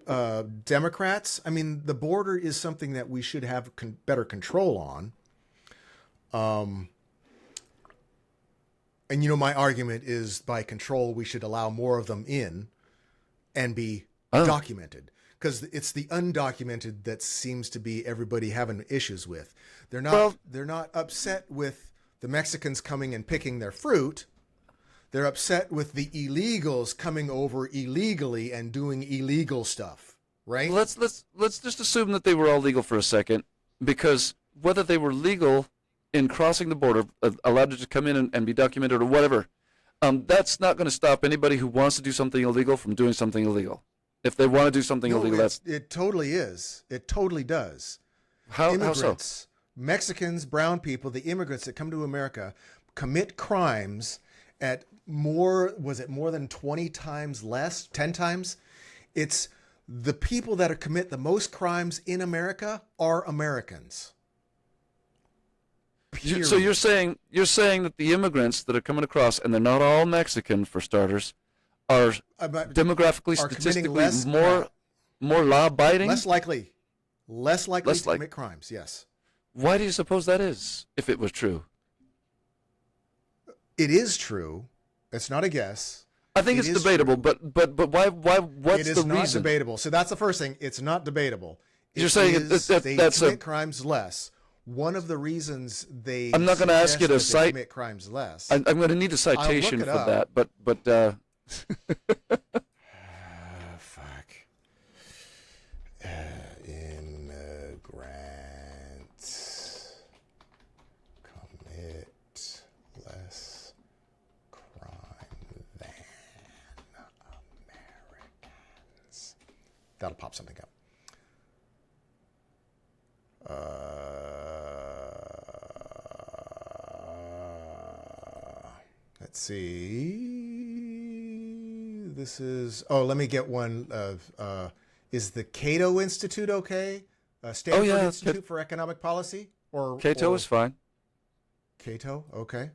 Democrats. I mean, the border is something that we should have better control on. And, my argument is by control, we should allow more of them in and be documented. Because it's the undocumented that seems to be everybody having issues with. They're not upset with the Mexicans coming and picking their fruit. They're upset with the illegals coming over illegally and doing illegal stuff. right? let's just assume that they were all legal for a second, because whether they were legal in crossing the border, allowed to just come in and be documented or whatever, that's not going to stop anybody who wants to do something illegal from doing something illegal. If they want to do something illegal, it totally is. It totally does. How so? Immigrants, Mexicans, brown people, the immigrants that come to America commit crimes at more than 20 times less, 10 times? It's the people that commit the most crimes in America are Americans. Period. So you're saying that the immigrants that are coming across, and they're not all Mexican for starters, are demographically, statistically more law-abiding? Less likely to commit crimes, yes. Why do you suppose that is, if it was true? It is true. It's not a guess. I think it's debatable, but why? What's the reason? It is not debatable. So that's the first thing. It's not debatable. You're saying they commit crimes less. One of the reasons they I'm not going to ask you to cite commit crimes less. I'm going to need a citation for that, but fuck. Immigrants commit less crime than Americans. That'll pop something up. Let's see. This is. Oh, let me get one of. Is the Cato Institute okay? Stanford Institute for Economic Policy, or Cato is fine. Cato, okay.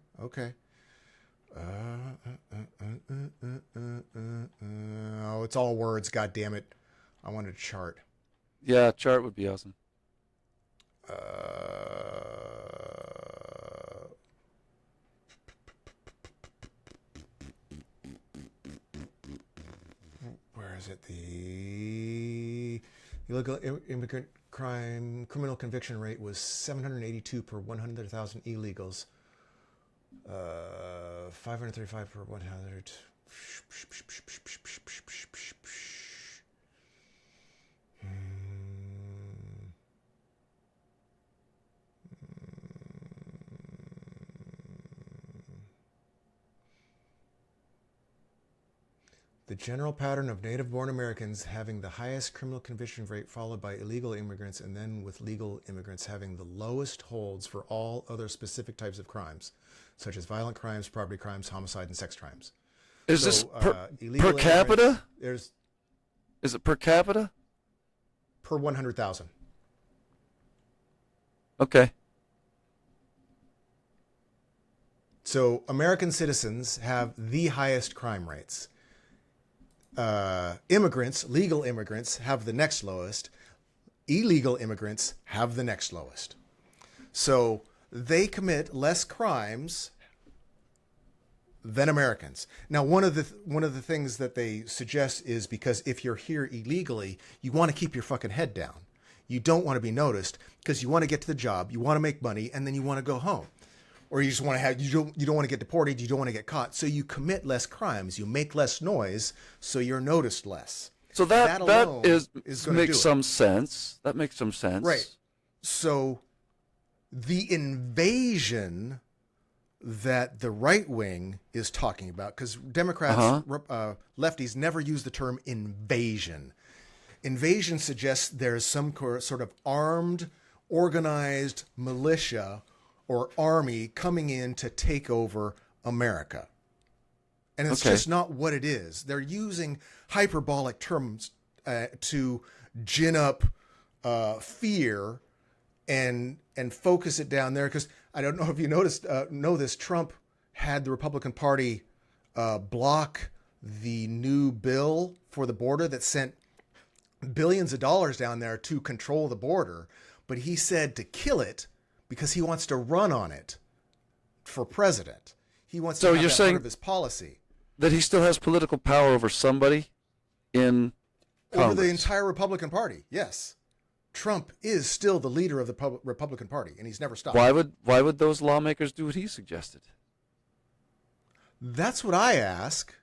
Oh, it's all words. God damn it! I wanted a chart. Yeah, chart would be awesome. Where is it? The illegal immigrant crime criminal conviction rate was 782 per 100,000 illegals. 535 per 100. The general pattern of native-born Americans having the highest criminal conviction rate, followed by illegal immigrants, and then with legal immigrants having the lowest holds for all other specific types of crimes, such as violent crimes, property crimes, homicide, and sex crimes. Is this per capita? Is it per capita? Per 100,000. Okay. So American citizens have the highest crime rates. Immigrants, legal immigrants, have the next lowest. Illegal immigrants have the next lowest. So they commit less crimes than Americans. Now, one of the things that they suggest is because if you're here illegally, you want to keep your fucking head down. You don't want to be noticed because you want to get to the job, you want to make money, and then you want to go home. Or you just want to have, you don't want to get deported, you don't want to get caught. So you commit less crimes, you make less noise, so you're noticed less. So that makes some sense. That makes some sense. Right. So the invasion that the right wing is talking about, because Democrats, lefties never use the term invasion. Invasion suggests there's some sort of armed, organized militia or army coming in to take over America. And it's just not what it is. They're using hyperbolic terms to gin up fear and focus it down there. Because I don't know if you know this, Trump had the Republican Party block the new bill for the border that sent billions of dollars down there to control the border. But he said to kill it because he wants to run on it for president. He wants to have that part of his policy. That he still has political power over somebody in Congress. Over the entire Republican Party, yes. Trump is still the leader of the Republican Party, and he's never stopped. Why would those lawmakers do what he suggested? That's what I ask.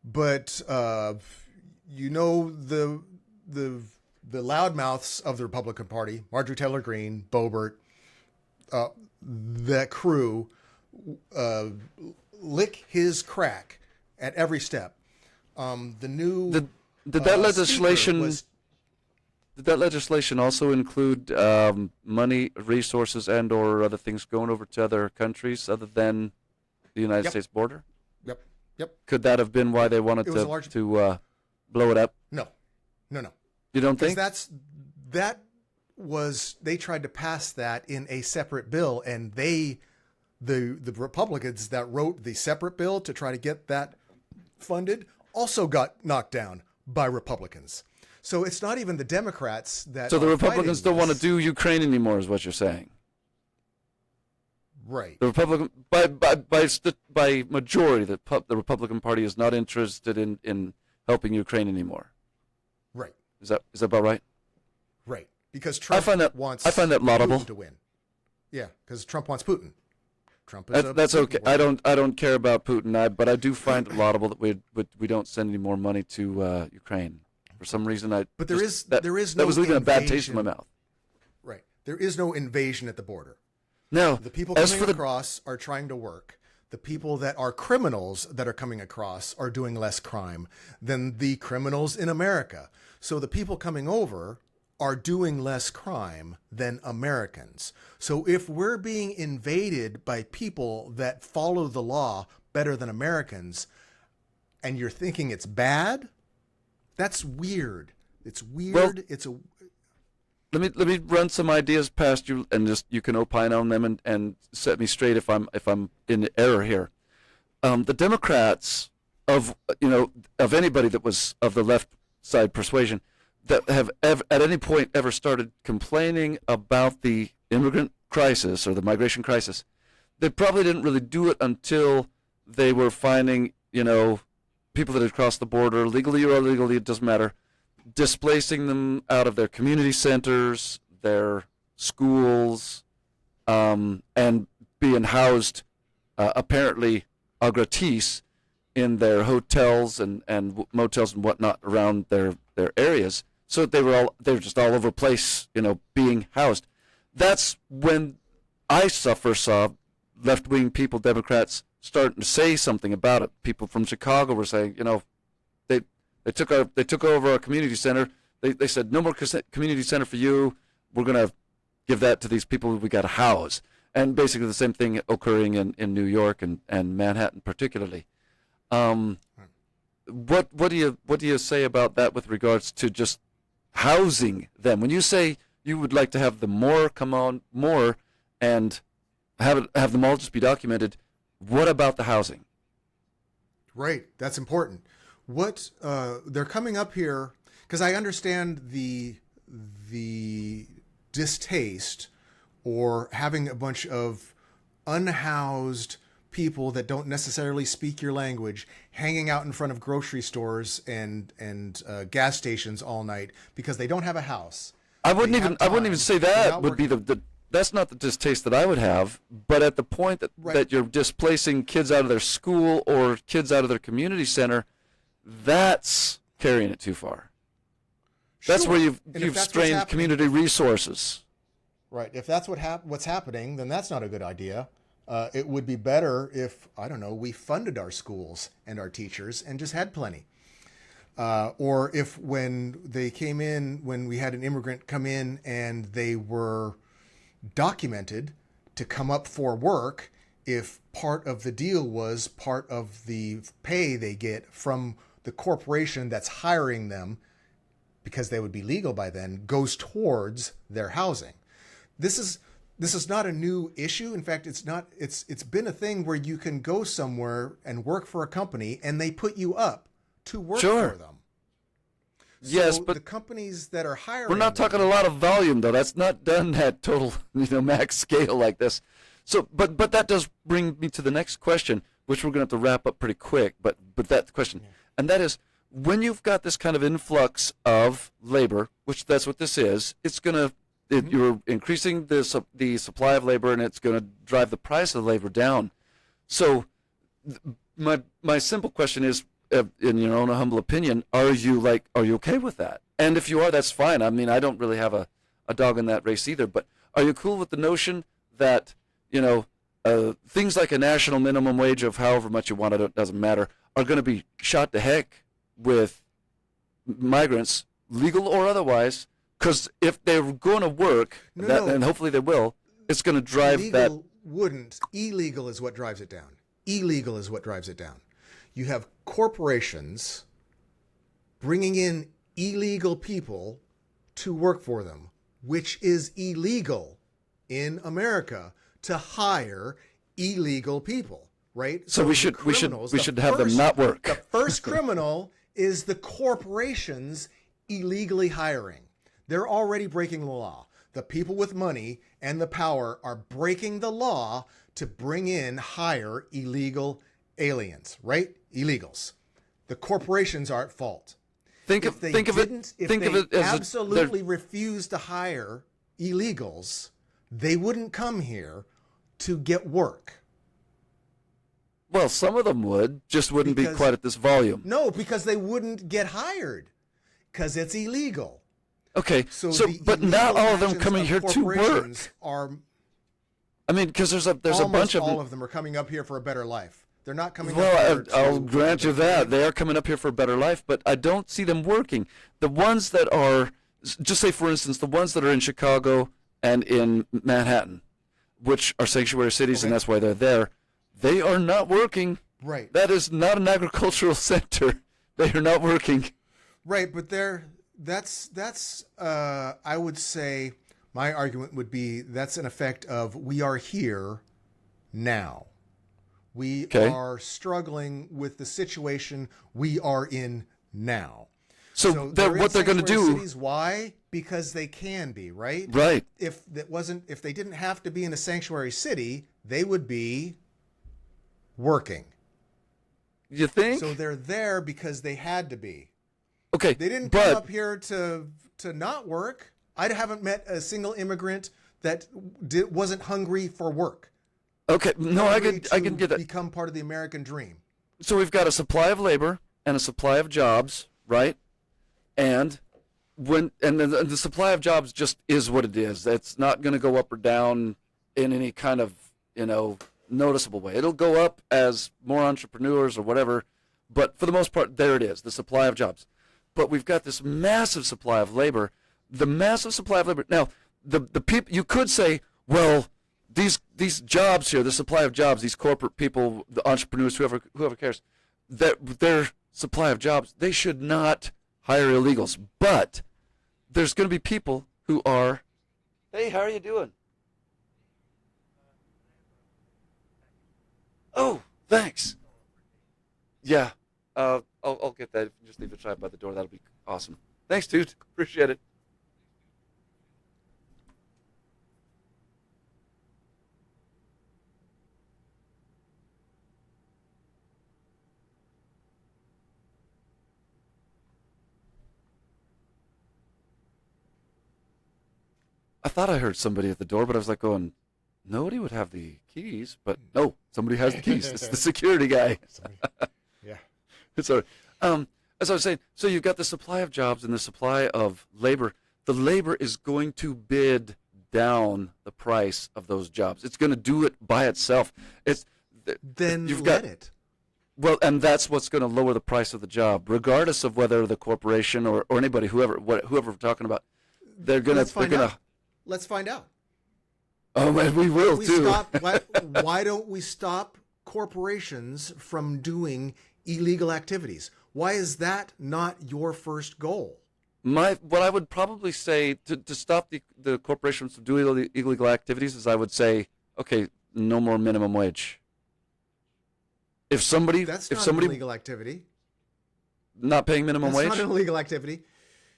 But you know the loudmouths of the Republican Party, Marjorie Taylor Greene, Boebert, that crew, lick his crack at every step. The new Did that legislation also include money, resources, and/or other things going over to other countries other than the United States border? Yep. Could that have been why they wanted to blow it up? No. You don't think? They tried to pass that in a separate bill, and the Republicans that wrote the separate bill to try to get that funded also got knocked down by Republicans. So it's not even the Democrats that. So the Republicans don't want to do Ukraine anymore, is what you're saying? Right. The Republican, by majority, the Republican Party is not interested in helping Ukraine anymore. Right. Is that about right? Right. Because Trump wants I find that laudable Putin to win. Yeah, because Trump wants Putin. Trump is that's okay. I don't care about Putin, but I do find it laudable that we don't send any more money to Ukraine. For some reason, there is no that was leaving a bad taste in my mouth. Right. There is no invasion at the border. No. The people coming across are trying to work. The people that are criminals that are coming across are doing less crime than the criminals in America. So the people coming over are doing less crime than Americans. So if we're being invaded by people that follow the law better than Americans, and you're thinking it's bad, that's weird. It's weird. Well, let me run some ideas past you, and just you can opine on them and set me straight if I'm in error here. The Democrats of anybody that was of the left side persuasion that have at any point ever started complaining about the immigrant crisis or the migration crisis, they probably didn't really do it until they were finding people that had crossed the border legally or illegally, it doesn't matter, displacing them out of their community centers, their schools, and being housed apparently a gratis in their hotels and motels and whatnot around their areas. So they were just all over the place, being housed. That's when I first saw left-wing people, Democrats, starting to say something about it. People from Chicago were saying, they took over our community center. They said, no more community center for you. We're going to give that to these people we got to house. And basically the same thing occurring in New York and Manhattan particularly. What do you say about that with regards to just housing them? When you say you would like to have them come on more and have them all just be documented, what about the housing? Right, that's important. What they're coming up here, because I understand the distaste or having a bunch of unhoused people that don't necessarily speak your language hanging out in front of grocery stores and gas stations all night because they don't have a house. I wouldn't even say that would be that's not the distaste that I would have, but at the point that you're displacing kids out of their school or kids out of their community center, that's carrying it too far. Sure. That's where you've strained community resources. Right. If that's what's happening, then that's not a good idea. It would be better if, we funded our schools and our teachers and just had plenty. Or if when we had an immigrant come in and they were documented to come up for work, if part of the deal was part of the pay they get from the corporation that's hiring them, because they would be legal by then, goes towards their housing. This is not a new issue. In fact, it's been a thing where you can go somewhere and work for a company and they put you up to work for them. Yes, so but the companies that are hiring, we're not talking a lot of volume though. That's not done at total, max scale like this. So, but that does bring me to the next question, which we're going to have to wrap up pretty quick. But that question, and that is, when you've got this kind of influx of labor, which that's what this is, it's going to you're increasing the supply of labor, and it's going to drive the price of labor down. So, my simple question is, in your own humble opinion, are you okay with that? And if you are, that's fine. I mean, I don't really have a dog in that race either. But are you cool with the notion that, things like a national minimum wage of however much you want, it doesn't matter, are going to be shot to heck with migrants, legal or otherwise? Because if they're going to work, and hopefully they will, it's going to drive legal wouldn't. Illegal is what drives it down. Illegal is what drives it down. You have corporations bringing in illegal people to work for them, which is illegal in America to hire illegal people, right? So we should have them not work. The first criminal is the corporations illegally hiring. They're already breaking the law. The people with money and the power are breaking the law to hire illegal aliens, right? Illegals. The corporations are at fault. If they absolutely refused to hire illegals, they wouldn't come here to get work. Well, some of them would, just wouldn't be quite at this volume. No, because they wouldn't get hired because it's illegal. Okay, but not all of them coming here to work. I mean, because there's a bunch of all of them are coming up here for a better life. They're not coming. Well, I'll grant you that they are coming up here for a better life, but I don't see them working. The ones that are, just say for instance, the ones that are in Chicago and in Manhattan, which are sanctuary cities, and that's why they're there. They are not working. Right. That is not an agricultural center. They are not working. Right, but that's I would say my argument would be that's an effect of we are here now. We are struggling with the situation we are in now. So what they're going to do? Cities, why? Because they can be, right? Right. If they didn't have to be in a sanctuary city, they would be working. You think? So they're there because they had to be. Okay. They didn't come up here to not work. I haven't met a single immigrant that wasn't hungry for work. Okay. No, I can get that. Become part of the American dream. So we've got a supply of labor and a supply of jobs, right? And the supply of jobs just is what it is. It's not going to go up or down in any kind of, noticeable way. It'll go up as more entrepreneurs or whatever, but for the most part, there it is, the supply of jobs. But we've got this massive supply of labor. The massive supply of labor. Now, the people, you could say, well, these jobs here, the supply of jobs, these corporate people, the entrepreneurs, whoever cares, their supply of jobs, they should not hire illegals. But there's going to be people who are, hey, how are you doing? Oh, thanks. Yeah, I'll get that. Just leave it right by the door. That'll be awesome. Thanks, dude. Appreciate it. I thought I heard somebody at the door, but I was like going, nobody would have the keys, but no, somebody has the keys. It's the security guy. Yeah. It's all right. As I was saying, so you've got the supply of jobs and the supply of labor. The labor is going to bid down the price of those jobs. It's going to do it by itself. Then let it. Well, and that's what's going to lower the price of the job, regardless of whether the corporation or anybody, whoever we're talking about, they're going to. Let's find out. Oh man, we will too. Why don't we stop corporations from doing illegal activities? Why is that not your first goal? What I would probably say to stop the corporations from doing illegal activities is I would say, okay, no more minimum wage. That's not an illegal activity. Not paying minimum wage? That's not an illegal activity.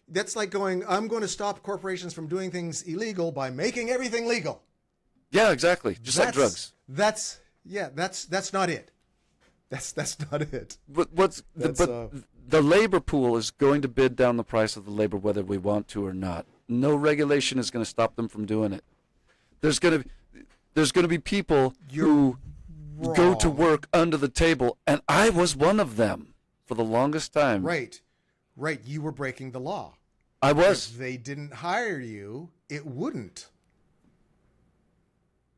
That's like going, I'm going to stop corporations from doing things illegal by making everything legal. Yeah, exactly. Just like drugs. That's not it. That's not it. But the labor pool is going to bid down the price of the labor whether we want to or not. No regulation is going to stop them from doing it. There's going to be people who go to work under the table, and I was one of them for the longest time. Right. You were breaking the law. I was. If they didn't hire you, it wouldn't.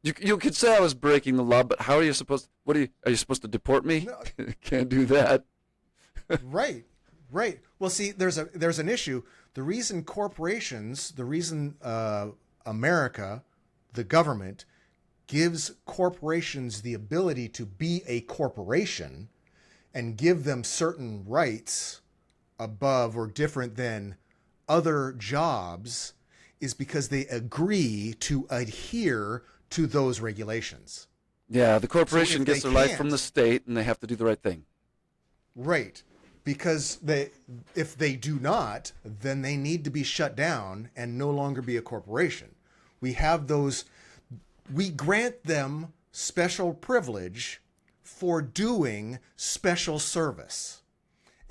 You could say I was breaking the law, but how are you supposed? Are you supposed to deport me? No. Can't do that. Right. Well, see, there's an issue. The reason America, the government, gives corporations the ability to be a corporation and give them certain rights above or different than other jobs is because they agree to adhere to those regulations. Yeah, the corporation gets their life from the can't- state, and they have to do the right thing. Right. Because if they do not, then they need to be shut down and no longer be a corporation. We grant them special privilege for doing special service.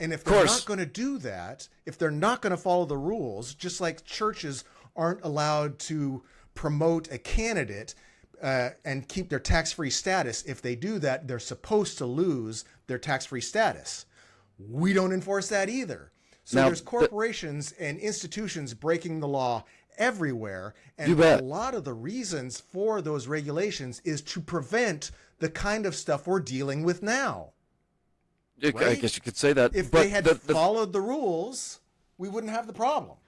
And if they're not going to do that, if they're not going to follow the rules, just like churches aren't allowed to promote a candidate and keep their tax-free status, if they do that, they're supposed to lose their tax-free status. We don't enforce that either. So there's corporations and institutions breaking the law everywhere. And a lot of the reasons for those regulations is to prevent the kind of stuff we're dealing with now. Right? I guess you could say that. If they had followed the rules, we wouldn't have the problem.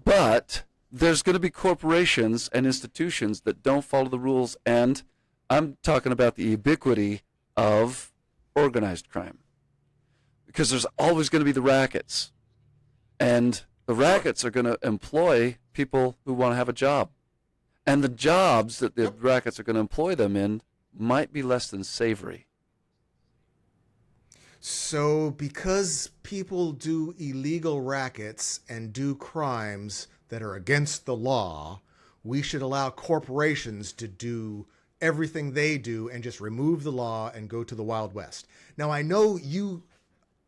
But there's going to be corporations and institutions that don't follow the rules, and I'm talking about the ubiquity of organized crime. Because there's always going to be the rackets. And the rackets are going to employ people who want to have a job. And the jobs that the rackets are going to employ them in might be less than savory. So because people do illegal rackets and do crimes that are against the law, we should allow corporations to do everything they do and just remove the law and go to the Wild West. Now, I know you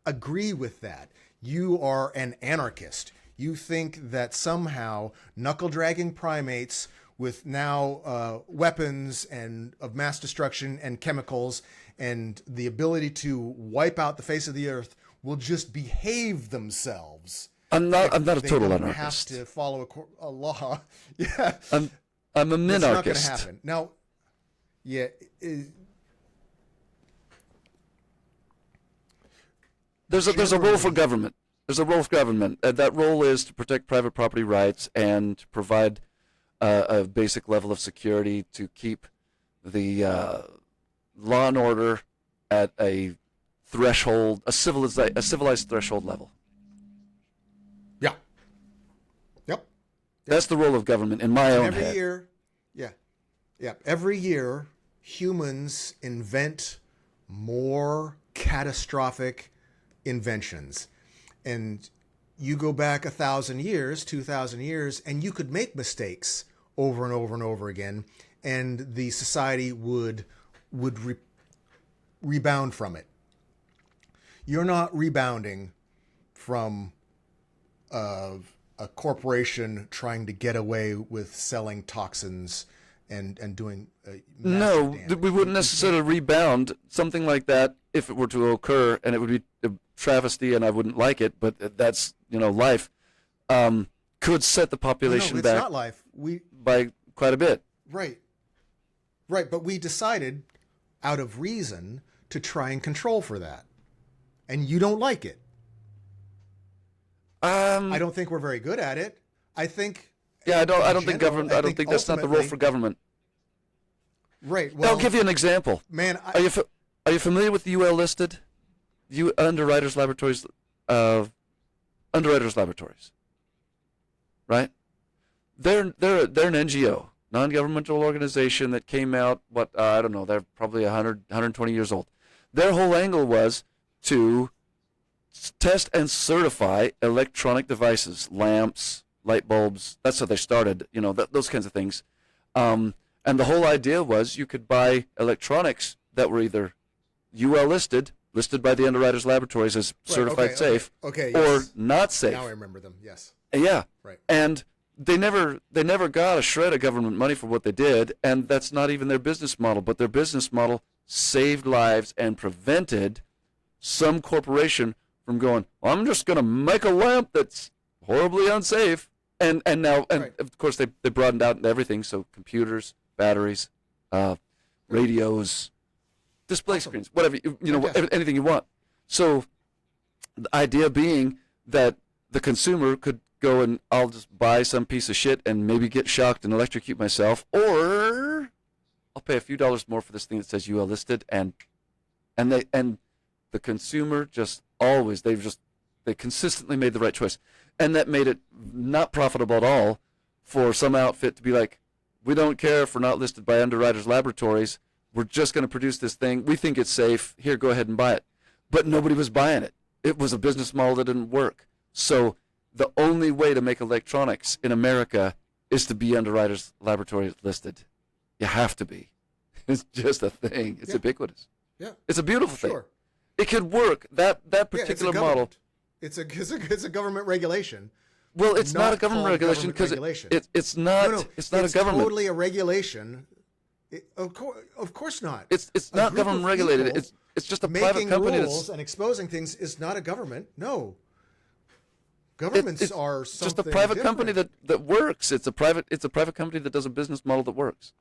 agree with that. You are an anarchist. You think that somehow knuckle-dragging primates with now weapons and of mass destruction and chemicals and the ability to wipe out the face of the earth will just behave themselves. I'm not a total anarchist. anarchist. Have to follow a law. Yeah, I'm a minarchist. That's not going to happen. Now, yeah. There's a role for government. There's a role for government. That role is to protect private property rights and to provide a basic level of security to keep the law and order at a threshold, a civilized threshold level. Yeah. Yep. That's the role of government in my own every head. year, every year, humans invent more catastrophic inventions. And you go back 1,000 years, 2,000 years, and you could make mistakes over and over and over again, and the society would rebound from it. You're not rebounding from a corporation trying to get away with selling toxins and doing no, damage. we wouldn't necessarily rebound. Something like that, if it were to occur, and it would be a travesty, and I wouldn't like it, but that's life. Could set the population it's back not life. by quite a bit. Right. But we decided, out of reason, to try and control for that, and you don't like it. I don't think we're very good at it. I think. Yeah, I don't think government. I don't think that's not the role for government. Right. Well, I'll give you an example. Man, Are you familiar with the UL listed? Underwriters Laboratories, Underwriters Laboratories, right? They're an NGO, non-governmental organization that came out. I don't know. They're probably 120 years old. Their whole angle was to test and certify electronic devices, lamps, light bulbs. That's how they started. Those kinds of things. And the whole idea was you could buy electronics that were either UL listed by the Underwriters Laboratories as certified safe, or not safe. Now I remember them. Yes. Yeah. Right. And they never got a shred of government money for what they did, and that's not even their business model. But their business model saved lives and prevented some corporation from going, well, I'm just going to make a lamp that's horribly unsafe. And now, Right. of course, they broadened out into everything. So computers, batteries, radios, display screens, whatever, anything you want. So the idea being that the consumer could go and I'll just buy some piece of shit and maybe get shocked and electrocute myself, or I'll pay a few dollars more for this thing that says UL listed, and the consumer just always they consistently made the right choice, and that made it not profitable at all for some outfit to be like, we don't care if we're not listed by Underwriters Laboratories, we're just going to produce this thing, we think it's safe, here, go ahead and buy it. But nobody was buying it. It was a business model that didn't work. So the only way to make electronics in America is to be Underwriters Laboratories listed. You have to be. It's just a thing. It's ubiquitous. Yeah. It's a beautiful thing. Sure. It could work. That particular model. It's a government regulation. Well, it's not a government regulation because it's not No, a it's government. totally a regulation. Of course not. It's not government regulated. It's just a private company making rules and exposing things is not a government. No. Governments are something just a private different. company that works. It's a private company that does a business model that works.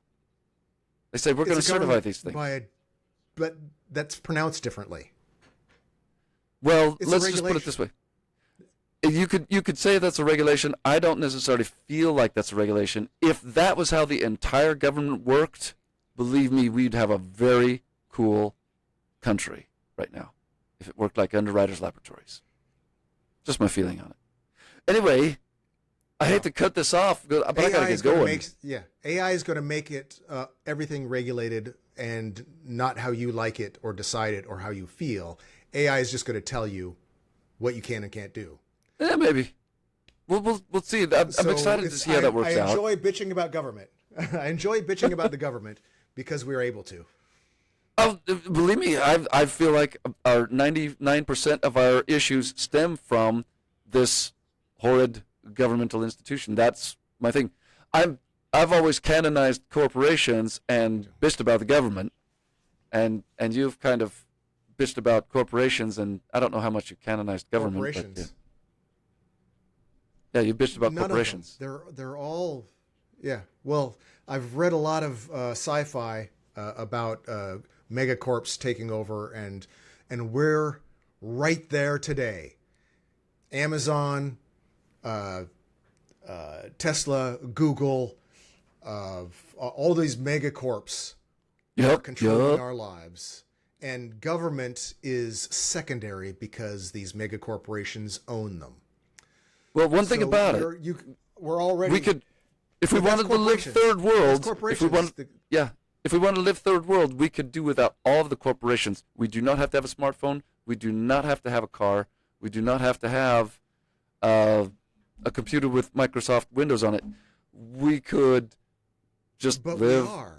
They say we're going to certify these things. But that's pronounced differently. Well, It's let's a just put it regulation. this way. You could say that's a regulation. I don't necessarily feel like that's a regulation. If that was how the entire government worked, believe me, we'd have a very cool country right now if it worked like Underwriters Laboratories. Just my feeling on it. Anyway, I hate to cut this off, but I got to get going. AI is going to make it everything regulated and not how you like it or decide it or how you feel. AI is just going to tell you what you can and can't do. Yeah, maybe. We'll see. I'm excited to see how that works out. I enjoy bitching about government. I enjoy bitching about the government because we're able to. Oh, believe me, I feel like our 99% of our issues stem from this horrid governmental institution. That's my thing. I've always canonized corporations and bitched about the government, and you've kind of bitched about corporations, and I don't know how much you canonized government. Corporations. But, yeah, you bitched about None corporations. Of them. They're all, yeah. Well, I've read a lot of sci-fi about megacorps taking over, and we're right there today. Amazon, Tesla, Google, all these megacorps are controlling our lives. And government is secondary because these megacorporations own them. Well, one thing about it, we're already. we could, if we wanted to live third world, if we wanted to live third world, we could do without all of the corporations. We do not have to have a smartphone. We do not have to have a car. We do not have to have a computer with Microsoft Windows on it. We could just But live. we are.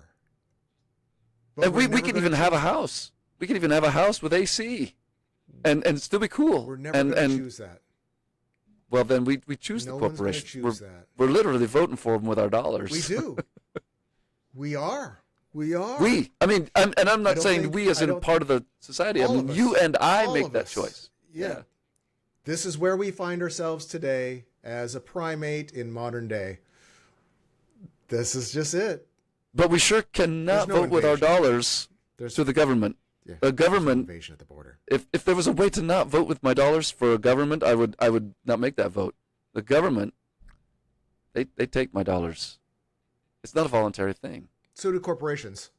And we can even have a house. We can even have a house with AC, and still be cool. We're never going to choose that. Well, then we choose No the one's gonna corporations. choose that. We're literally voting for them with our dollars. We do. We are. I mean, I'm not saying think- we as I in don't- part of the society. I all mean, of you us. and I All make of that us. choice. Yeah. This is where we find ourselves today as a primate in modern day. This is just it. But we sure cannot There's no vote with our invasion. dollars to the government. Yeah, A government. invasion at the border. If there was a way to not vote with my dollars for a government, I would not make that vote. The government, they take my dollars. It's not a voluntary thing. So do corporations.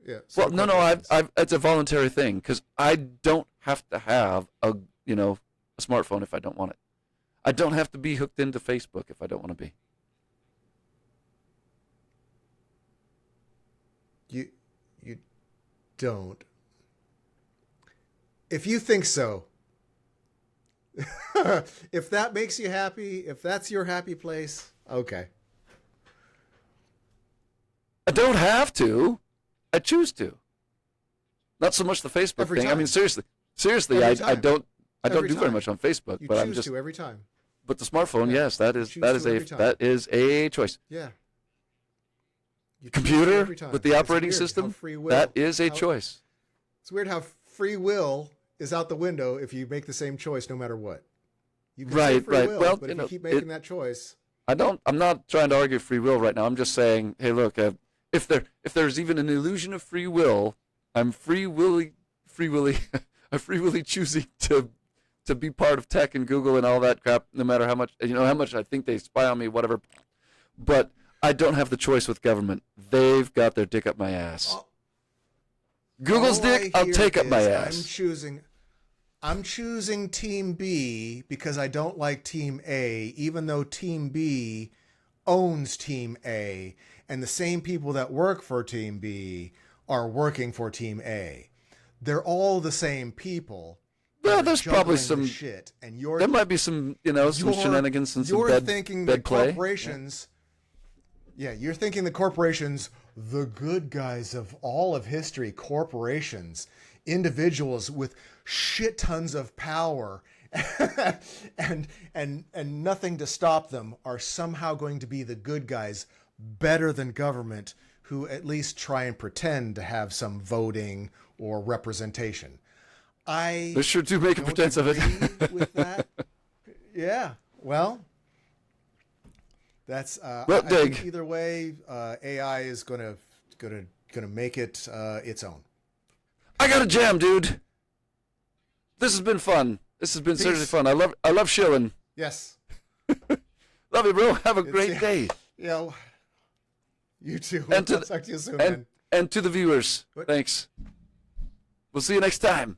Yeah. Well, no, it's a voluntary thing because I don't have to have a smartphone if I don't want it. I don't have to be hooked into Facebook if I don't want to be. You don't. If you think so, if that makes you happy, if that's your happy place, okay. I don't have to. I choose to. Not so much the Facebook Every thing. time. I mean, seriously, Every I time. don't Every do very time. much on Facebook. You but I'm choose just. to every time. But the smartphone, Yeah. yes, that is choose that to is every a time. that is a choice. Yeah. You choose to Computer every time. with the It's operating weird how system, free will- that is a how- choice. It's weird how free will is out the window if you make the same choice no matter what. You can say free Right. will, Well, but if you keep making that choice, I'm not trying to argue free will right now. I'm just saying, hey, look, if there's even an illusion of free will, I'm free willy I'm free willy choosing to be part of tech and Google and all that crap, no matter how much I think they spy on me, whatever. But I don't have the choice with government. They've got their dick up my ass. Google's dick, I'll take up my ass. I'm choosing Team B because I don't like Team A, even though Team B owns Team A, and the same people that work for Team B are working for Team A. They're all the same people. Well, there's probably some shit, and there might be some some shenanigans and some bed play. Corporations. Yeah, you're thinking the corporations, the good guys of all of history, corporations, individuals with shit tons of power and nothing to stop them, are somehow going to be the good guys, better than government, who at least try and pretend to have some voting or representation. They sure do make a pretense of it. With that. Yeah. Well, that's I think either way, AI is gonna make it its own. I got a jam, dude. This has been fun. This has been seriously fun. I love Shilling. Yes. Love you, bro. Have a great day. Yeah. You too. And I'll talk to you soon, man. And to the viewers, thanks. We'll see you next time.